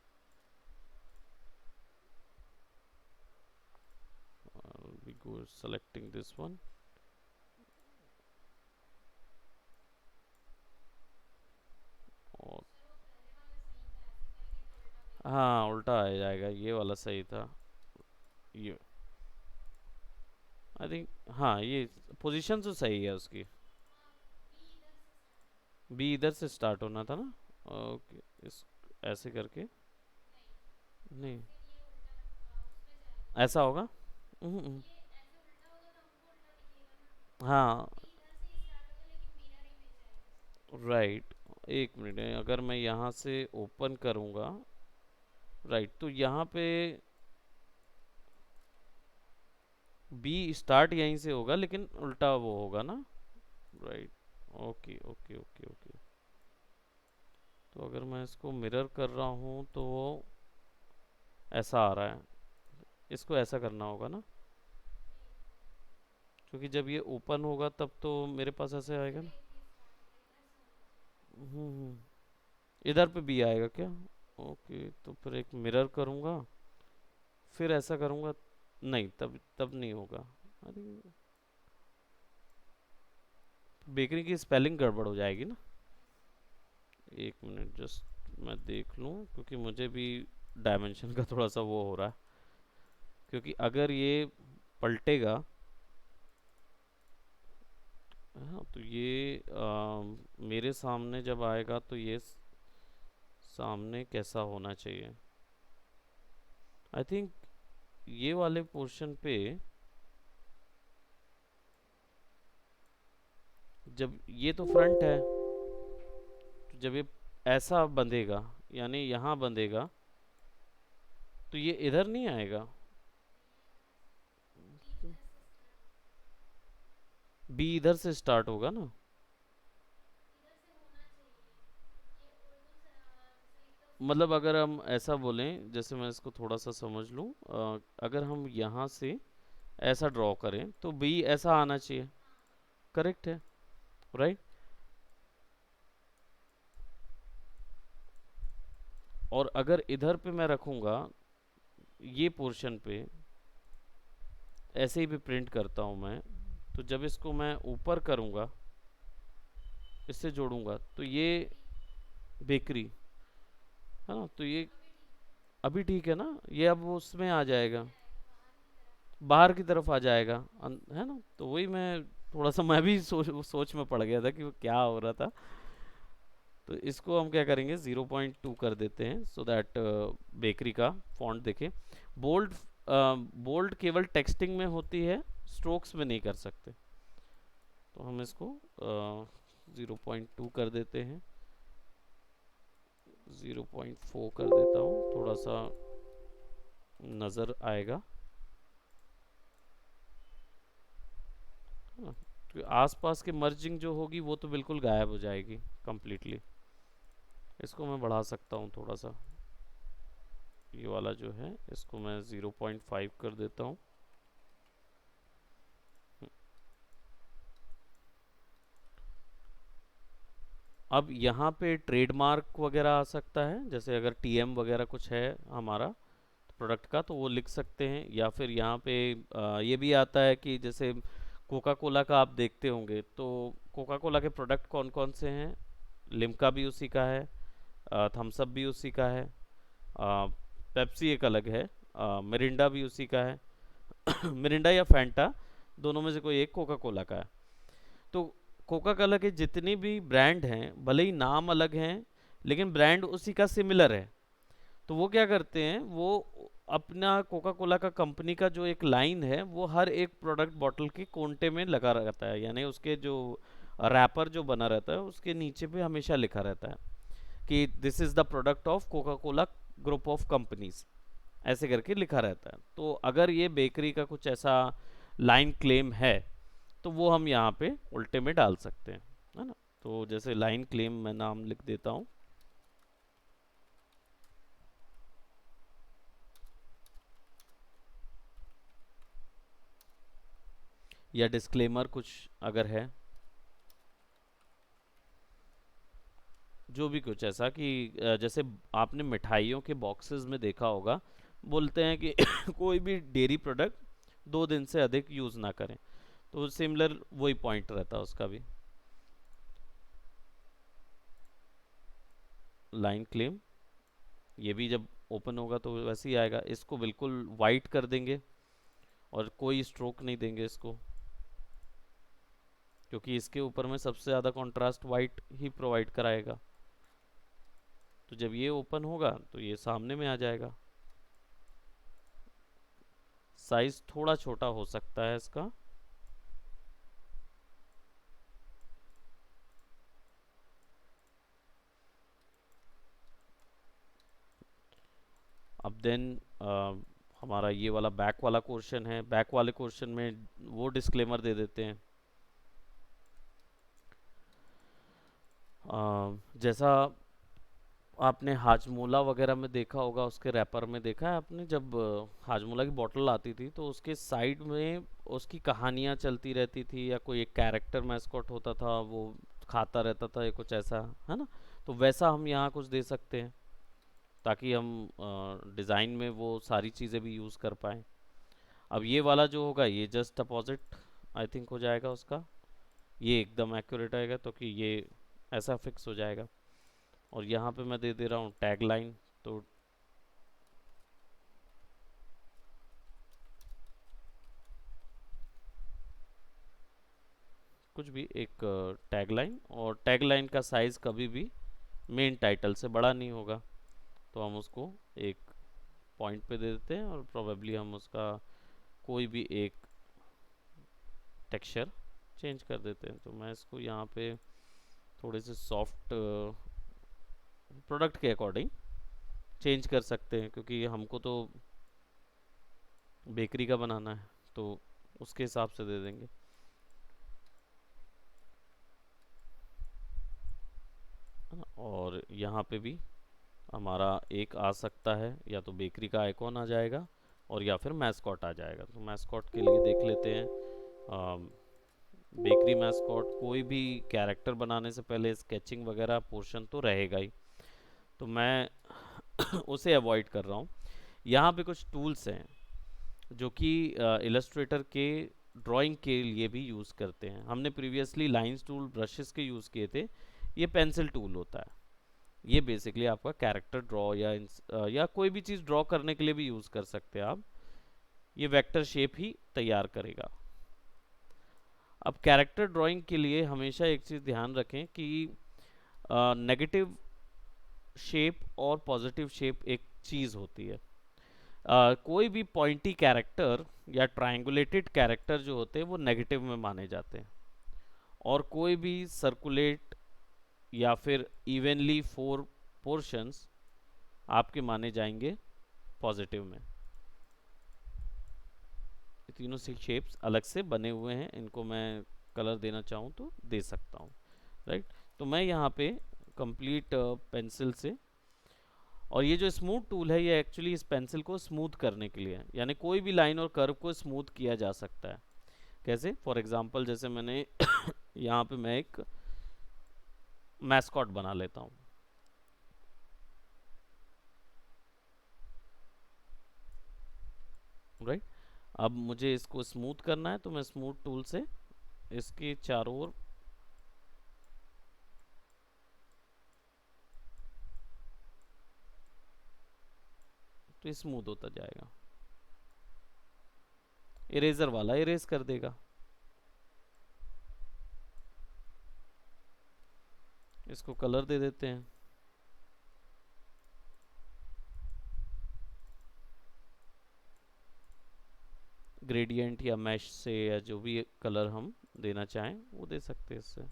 we go selecting this one। और हाँ, उल्टा आ जाएगा, ये वाला सही था। ये आई थिंक, हाँ ये पोजीशन तो सही है उसकी। बी इधर से स्टार्ट होना था ना। ओके, इस ऐसे करके नहीं, ऐसा होगा। हम्म, हाँ राइट। एक मिनट है, अगर मैं यहाँ से ओपन करूँगा, राइट, तो यहाँ पे बी स्टार्ट यहीं से होगा लेकिन उल्टा वो होगा ना। Right, okay okay okay okay. तो अगर मैं इसको मिरर कर रहा हूँ तो वो ऐसा आ रहा है, इसको ऐसा करना होगा ना। क्योंकि जब ये ओपन होगा तब तो मेरे पास ऐसे आएगा ना। इधर पे भी आएगा क्या? ओके, तो फिर एक मिरर करूँगा, फिर ऐसा करूँगा। नहीं, तब तब नहीं होगा। अरे, बेकरी की स्पेलिंग गड़बड़ हो जाएगी ना। एक मिनट, जस्ट मैं देख लूँ, क्योंकि मुझे भी डायमेंशन का थोड़ा सा वो हो रहा है। क्योंकि अगर ये पलटेगा, हाँ, तो ये मेरे सामने जब आएगा तो ये सामने कैसा होना चाहिए? आई थिंक ये वाले पोर्शन पे, जब ये तो फ्रंट है, तो जब ये ऐसा बंधेगा, यानी यहाँ बंधेगा, तो ये इधर नहीं आएगा। बी इधर से स्टार्ट होगा ना। मतलब अगर हम ऐसा बोलें, जैसे मैं इसको थोड़ा सा समझ लूँ, अगर हम यहाँ से ऐसा ड्रॉ करें तो बी ऐसा आना चाहिए। करेक्ट है, राइट। और अगर इधर पे मैं रखूँगा, ये पोर्शन पे ऐसे ही भी प्रिंट करता हूँ मैं, तो जब इसको मैं ऊपर करूँगा, इससे जोड़ूंगा, तो ये बेकरी है ना, तो ये अभी ठीक है ना, ये अब उसमें आ जाएगा, बाहर की तरफ आ जाएगा, है ना। तो वही मैं थोड़ा सा मैं भी सोच में पड़ गया था कि वो क्या हो रहा था। तो इसको हम क्या करेंगे, 0.2 कर देते हैं, सो दैट बेकरी का फॉन्ट देखे। बोल्ड, बोल्ड केवल टेक्सटिंग में होती है, स्ट्रोक्स में नहीं कर सकते। तो हम इसको 0.2 कर देते हैं, 0.4 कर देता हूँ, थोड़ा सा नज़र आएगा। हाँ, तो आसपास के मर्जिंग जो होगी वो तो बिल्कुल गायब हो जाएगी कम्प्लीटली। इसको मैं बढ़ा सकता हूँ थोड़ा सा, ये वाला जो है इसको मैं 0.5 कर देता हूँ। अब यहाँ पे ट्रेडमार्क वगैरह आ सकता है, जैसे अगर टीएम वगैरह कुछ है हमारा प्रोडक्ट का, तो वो लिख सकते हैं। या फिर यहाँ पे ये भी आता है कि जैसे कोका कोला का आप देखते होंगे, तो कोका कोला के प्रोडक्ट कौन कौन से हैं। लिम्का भी उसी का है, थम्सअप भी उसी का है, पेप्सी एक अलग है, मिरिंडा भी उसी का है। मिरिंडा या फैंटा, दोनों में से कोई एक कोका कोला का है। तो कोका कोला के जितनी भी ब्रांड हैं, भले ही नाम अलग हैं, लेकिन ब्रांड उसी का सिमिलर है। तो वो क्या करते हैं, वो अपना कोका कोला का कंपनी का जो एक लाइन है, वो हर एक प्रोडक्ट बॉटल के कोंटे में लगा रहता है, यानी उसके जो रैपर जो बना रहता है उसके नीचे पे हमेशा लिखा रहता है कि this is the product of Coca Cola group of companies, ऐसे करके लिखा रहता है। तो अगर ये बेकरी का कुछ ऐसा लाइन क्लेम है, तो वो हम यहाँ पे उल्टे में डाल सकते हैं, है ना। तो जैसे लाइन क्लेम मैं नाम लिख देता हूँ, या डिस्क्लेमर कुछ अगर है, जो भी कुछ ऐसा कि जैसे आपने मिठाइयों के बॉक्सेस में देखा होगा, बोलते हैं कि कोई भी डेयरी प्रोडक्ट 2 दिन से अधिक यूज़ ना करें। तो सिमिलर वही पॉइंट रहता है उसका भी। लाइन क्लेम, ये भी जब ओपन होगा तो वैसे ही आएगा। इसको बिल्कुल वाइट कर देंगे और कोई स्ट्रोक नहीं देंगे इसको, क्योंकि इसके ऊपर में सबसे ज़्यादा कंट्रास्ट वाइट ही प्रोवाइड कराएगा। तो जब ये ओपन होगा तो ये सामने में आ जाएगा। साइज थोड़ा छोटा हो सकता है इसका। अब देन हमारा ये वाला बैक वाला क्वेश्चन है, बैक वाले क्वेश्चन में वो डिस्क्लेमर दे देते हैं। जैसा आपने हाजमोला वगैरह में देखा होगा, उसके रैपर में देखा है आपने, जब हाजमोला की बोतल आती थी तो उसके साइड में उसकी कहानियाँ चलती रहती थी, या कोई एक कैरेक्टर मैस्कॉट होता था, वो खाता रहता था, या कुछ ऐसा, है ना। तो वैसा हम यहाँ कुछ दे सकते हैं, ताकि हम डिज़ाइन में वो सारी चीज़ें भी यूज़ कर पाएँ। अब ये वाला जो होगा ये जस्ट अपोजिट आई थिंक हो जाएगा उसका, ये एकदम एक्यूरेट आएगा, तो कि ये ऐसा फिक्स हो जाएगा। और यहाँ पे मैं दे दे रहा हूँ टैग लाइन, तो कुछ भी एक टैग लाइन, और टैग लाइन का साइज़ कभी भी मेन टाइटल से बड़ा नहीं होगा, तो हम उसको एक पॉइंट पे दे देते हैं, और प्रोबेबली हम उसका कोई भी एक टेक्सचर चेंज कर देते हैं। तो मैं इसको यहाँ पे थोड़े से सॉफ्ट प्रोडक्ट के अकॉर्डिंग चेंज कर सकते हैं, क्योंकि हमको तो बेकरी का बनाना है, तो उसके हिसाब से दे देंगे, है ना। और यहाँ पे भी हमारा एक आ सकता है, या तो बेकरी का आइकॉन आ जाएगा, और या फिर मैस्कॉट आ जाएगा। तो मैस्कॉट के लिए देख लेते हैं, बेकरी मैस्कॉट, कोई भी कैरेक्टर बनाने से पहले स्केचिंग वगैरह पोर्शन तो रहेगा ही, तो मैं उसे अवॉइड कर रहा हूँ। यहाँ पे कुछ टूल्स हैं जो कि इलस्ट्रेटर के ड्राइंग के लिए भी यूज़ करते हैं। हमने प्रीवियसली लाइंस टूल ब्रशेस के यूज़ किए थे, ये पेंसिल टूल होता है। ये बेसिकली आपका कैरेक्टर ड्रॉ या कोई भी चीज़ ड्रॉ करने के लिए भी यूज़ कर सकते हैं आप। ये वेक्टर शेप ही तैयार करेगा। अब कैरेक्टर ड्राइंग के लिए हमेशा एक चीज़ ध्यान रखें कि नेगेटिव शेप और पॉजिटिव शेप एक चीज़ होती है। कोई भी पॉइंटी कैरेक्टर या ट्रायंगुलेटेड कैरेक्टर जो होते हैं वो नेगेटिव में माने जाते हैं, और कोई भी सर्कुलेट या फिर इवनली फोर पोर्शंस आपके माने जाएंगे पॉजिटिव में। ये तीनों से शेप्स अलग से बने हुए हैं, इनको मैं कलर देना चाहूँ तो दे सकता हूँ, राइट। तो मैं यहाँ पे कंप्लीट पेंसिल से, और ये जो स्मूथ टूल है ये एक्चुअली इस पेंसिल को स्मूथ करने के लिए है, यानी कोई भी लाइन और कर्व को स्मूथ किया जा सकता है। कैसे? फॉर एग्जांपल जैसे मैंने यहाँ पे मैं एक मैस्कॉट बना लेता हूँ, राइट। अब मुझे इसको स्मूथ करना है, तो मैं स्मूथ टूल से इसके चारों ओर तो स्मूथ होता जाएगा, इरेजर वाला इरेज कर देगा। इसको कलर दे देते हैं, ग्रेडियंट या मैश से, या जो भी कलर हम देना चाहें वो दे सकते हैं इससे।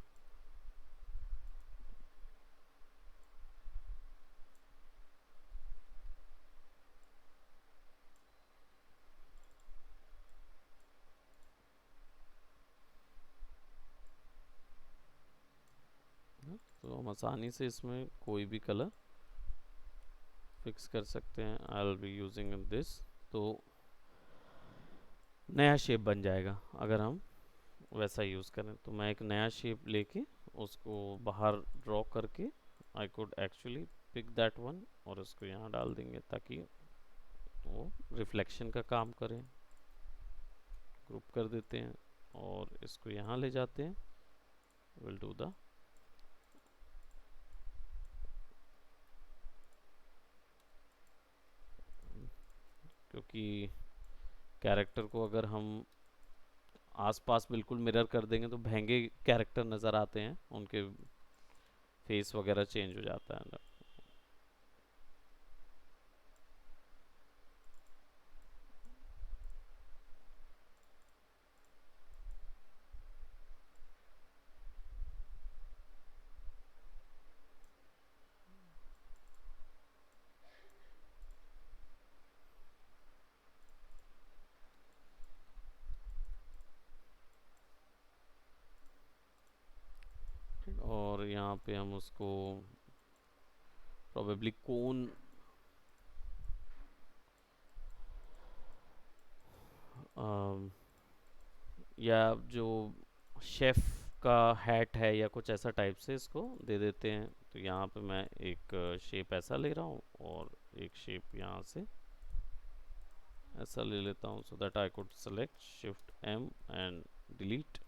तो हम आसानी से इसमें कोई भी कलर फिक्स कर सकते हैं। I will be using this, तो नया शेप बन जाएगा अगर हम वैसा यूज़ करें। तो मैं एक नया शेप लेके उसको बाहर ड्रॉ करके I could actually pick that one, और उसको यहाँ डाल देंगे ताकि वो रिफ्लेक्शन का काम करे। ग्रुप कर देते हैं और इसको यहाँ ले जाते हैं, विल डू द, क्योंकि कैरेक्टर को अगर हम आसपास बिल्कुल मिरर कर देंगे तो महंगे कैरेक्टर नज़र आते हैं, उनके फेस वगैरह चेंज हो जाता है। और यहाँ पे हम उसको प्रोबेबली कोन, या जो शेफ का हैट है या कुछ ऐसा टाइप से इसको दे देते हैं। तो यहाँ पे मैं एक शेप ऐसा ले रहा हूँ और एक शेप यहाँ से ऐसा ले लेता हूँ, so that I could select shift M and delete,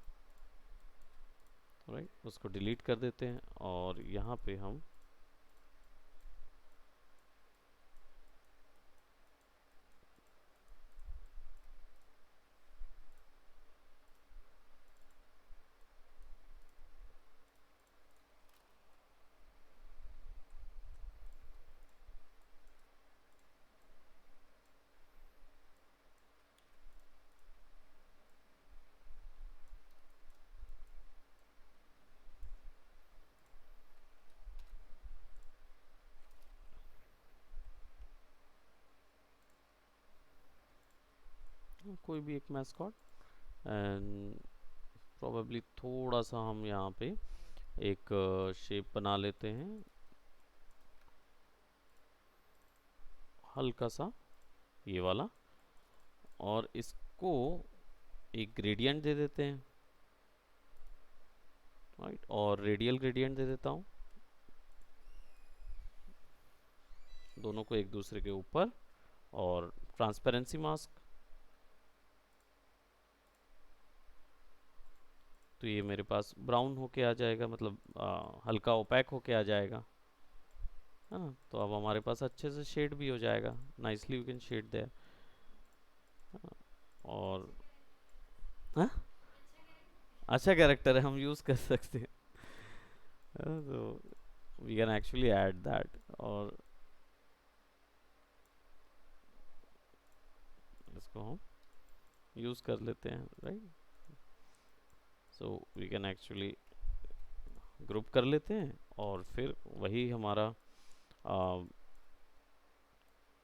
right, उसको डिलीट कर देते हैं। और यहाँ पे हम कोई भी एक मैस्कॉट, एंड प्रोबेबली थोड़ा सा हम यहाँ पे एक शेप बना लेते हैं, हल्का सा ये वाला, और इसको एक ग्रेडियंट दे देते हैं, राइट, और रेडियल ग्रेडियंट दे देता हूँ, दोनों को एक दूसरे के ऊपर, और ट्रांसपेरेंसी मास्क। तो ये मेरे पास ब्राउन होके आ जाएगा, मतलब हल्का ओपैक होके आ जाएगा, है ना। तो अब हमारे पास अच्छे से शेड भी हो जाएगा, nicely we can shade there. और हाँ, अच्छा कैरेक्टर है, हम यूज़ कर सकते हैं। तो we can actually add that, और इसको हम यूज़ कर लेते हैं, right. So we can actually group कर लेते हैं, और फिर वही हमारा आ,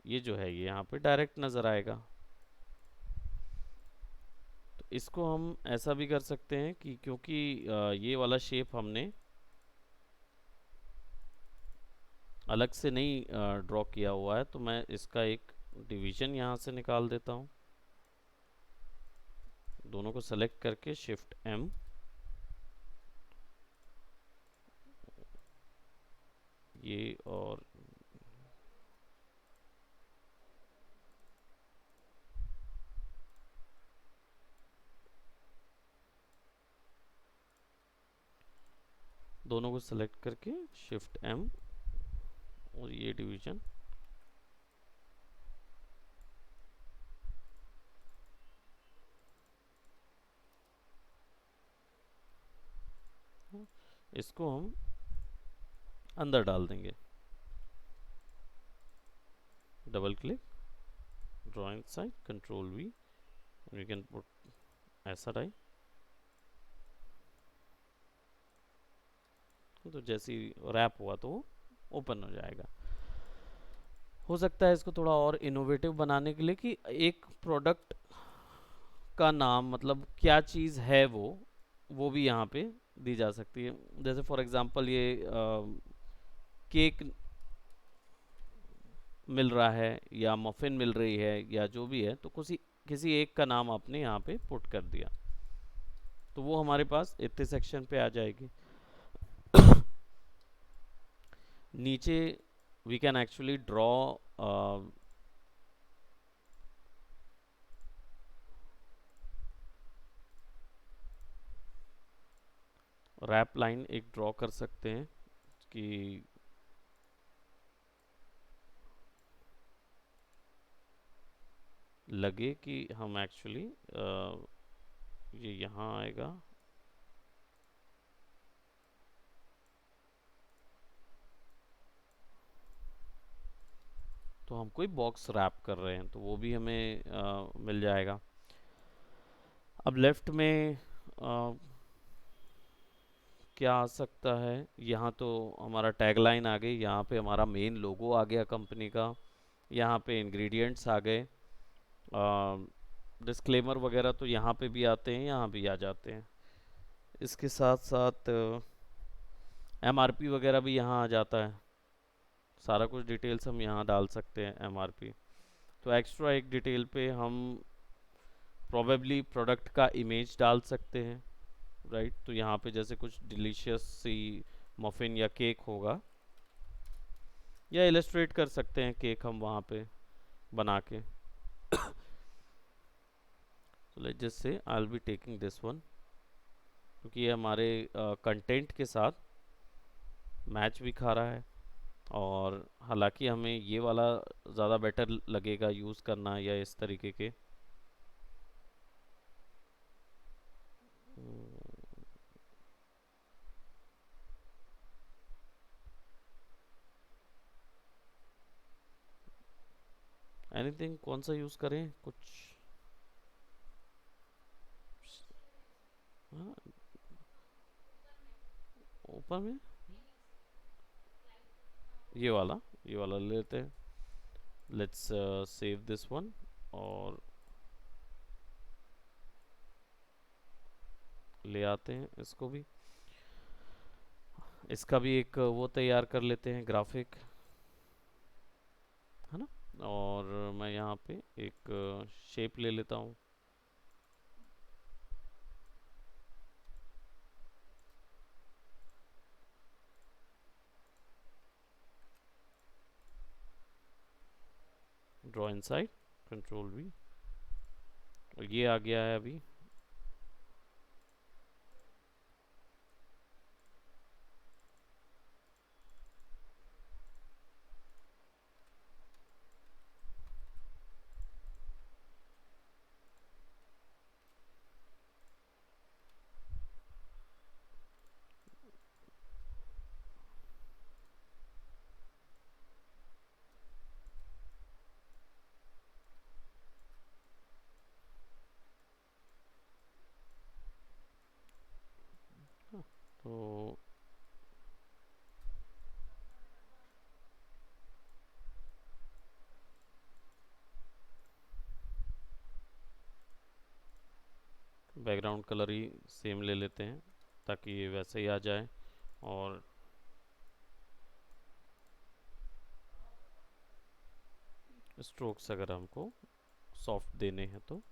ये जो है ये यहाँ पे डायरेक्ट नज़र आएगा। तो इसको हम ऐसा भी कर सकते हैं कि क्योंकि ये वाला शेप हमने अलग से नहीं ड्रॉ किया हुआ है, तो मैं इसका एक डिवीजन यहाँ से निकाल देता हूँ, दोनों को सेलेक्ट करके शिफ्ट एम, ये और दोनों को सेलेक्ट करके शिफ्ट एम, और ये डिवीजन इसको हम अंदर डाल देंगे, double click, draw inside, control V, we can put ऐसा टाइप। तो जैसे ही रैप हुआ तो वो ओपन हो जाएगा। हो सकता है इसको थोड़ा और इनोवेटिव बनाने के लिए कि एक प्रोडक्ट का नाम, मतलब क्या चीज़ है वो भी यहाँ पे दी जा सकती है। जैसे फॉर एग्जांपल ये केक मिल रहा है या मफिन मिल रही है या जो भी है, तो किसी एक का नाम आपने यहाँ पे पुट कर दिया, तो वो हमारे पास इतने सेक्शन पे आ जाएगी। नीचे we can actually draw wrap line एक ड्रॉ कर सकते हैं कि लगे कि हम एक्चुअली ये यहाँ आएगा, तो हम कोई बॉक्स रैप कर रहे हैं तो वो भी हमें मिल जाएगा। अब लेफ्ट में क्या आ सकता है, यहाँ तो हमारा टैगलाइन आ गई, यहाँ पे हमारा मेन लोगो आ गया कंपनी का, यहाँ पे इंग्रेडिएंट्स आ गए, डिस्क्लेमर वगैरह तो यहाँ पे भी आते हैं, यहाँ भी आ जाते हैं। इसके साथ साथ एमआरपी वगैरह भी यहाँ आ जाता है, सारा कुछ डिटेल्स हम यहाँ डाल सकते हैं एमआरपी। तो एक्स्ट्रा एक डिटेल पे हम प्रोबेबली प्रोडक्ट का इमेज डाल सकते हैं, राइट। तो यहाँ पे जैसे कुछ डिलीशियस सी मफिन या केक होगा, या इलस्ट्रेट कर सकते हैं केक हम वहाँ पे बना के। तो let's just say I will be taking this one, क्योंकि ये हमारे कंटेंट के साथ मैच भी खा रहा है। और हालांकि हमें ये वाला ज़्यादा बेटर लगेगा यूज़ करना, या इस तरीके के। एनीथिंग, कौन सा यूज़ करें कुछ? हाँ, ऊपर में ये वाला ले लेते हैं। लेट्स सेव दिस वन, और ले आते हैं इसको भी। इसका भी एक वो तैयार कर लेते हैं, ग्राफिक, है ना। और मैं यहाँ पे एक शेप ले लेता हूँ। ड्रॉ इनसाइड, कंट्रोल वी, और ये आ गया है अभी। तो बैकग्राउंड कलर ही सेम ले लेते हैं, ताकि ये वैसे ही आ जाए। और स्ट्रोक्स अगर हमको सॉफ्ट देने हैं तो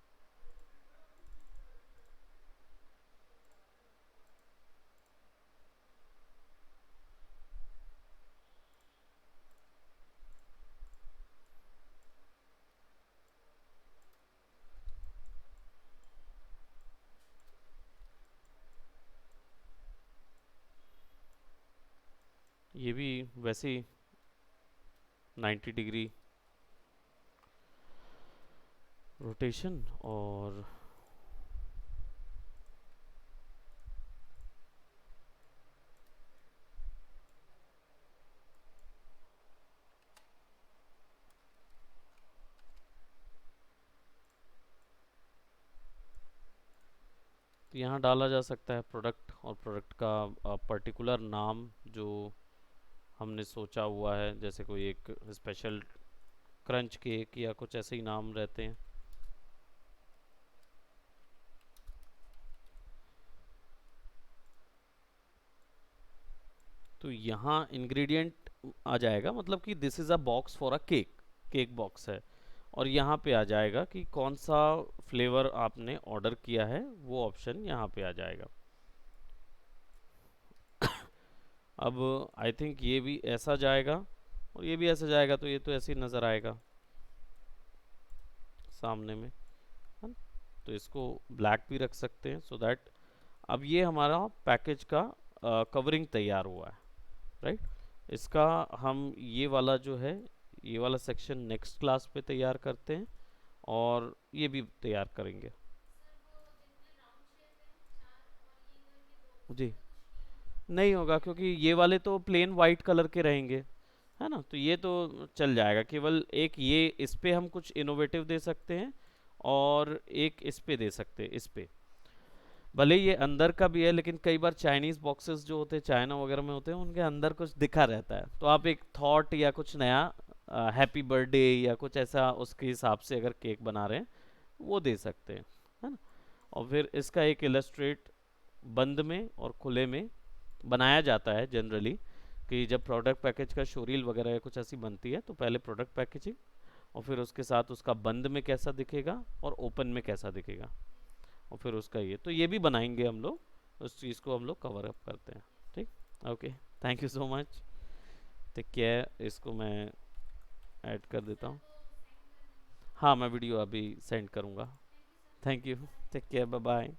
ये भी वैसे ही 90 डिग्री रोटेशन। और तो यहाँ डाला जा सकता है प्रोडक्ट, और प्रोडक्ट का पर्टिकुलर नाम जो हमने सोचा हुआ है, जैसे कोई एक स्पेशल क्रंच केक या कुछ ऐसे ही नाम रहते हैं। तो यहाँ इंग्रेडिएंट आ जाएगा, मतलब कि this is a box for a cake, cake box है। और यहाँ पे आ जाएगा कि कौन सा फ्लेवर आपने ऑर्डर किया है, वो ऑप्शन यहाँ पे आ जाएगा। अब आई थिंक ये भी ऐसा जाएगा, और ये भी ऐसा जाएगा, तो ये तो ऐसे ही नज़र आएगा सामने में, है ना। तो इसको ब्लैक भी रख सकते हैं, सो दैट अब ये हमारा पैकेज का कवरिंग तैयार हुआ है, राइट। इसका हम ये वाला जो है, ये वाला सेक्शन नेक्स्ट क्लास पे तैयार करते हैं, और ये भी तैयार करेंगे। जी, नहीं होगा, क्योंकि ये वाले तो प्लेन वाइट कलर के रहेंगे, है ना। तो ये तो चल जाएगा। केवल एक ये इस पे हम कुछ इनोवेटिव दे सकते हैं, और एक इस पे दे सकते हैं, इस पे। भले ये अंदर का भी है, लेकिन कई बार चाइनीज बॉक्सेस जो होते हैं, चाइना वगैरह में होते हैं, उनके अंदर कुछ दिखा रहता है, तो आप एक थॉट या कुछ नया हैप्पी बर्थडे या कुछ ऐसा उसके हिसाब से अगर केक बना रहे हैं, वो दे सकते हैं, है ना। और फिर इसका एक इलस्ट्रेट बंद में और खुले में बनाया जाता है जनरली, कि जब प्रोडक्ट पैकेज का शोरील वगैरह या कुछ ऐसी बनती है तो पहले प्रोडक्ट पैकेजिंग, और फिर उसके साथ उसका बंद में कैसा दिखेगा और ओपन में कैसा दिखेगा, और फिर उसका ये तो ये भी बनाएंगे हम लोग, उस चीज़ को हम लोग कवर अप करते हैं। ठीक, okay, thank you so much. ठीक है, इसको मैं ऐड कर देता हूँ। हाँ, मैं वीडियो अभी सेंड करूँगा। Thank you, take care, bye bye.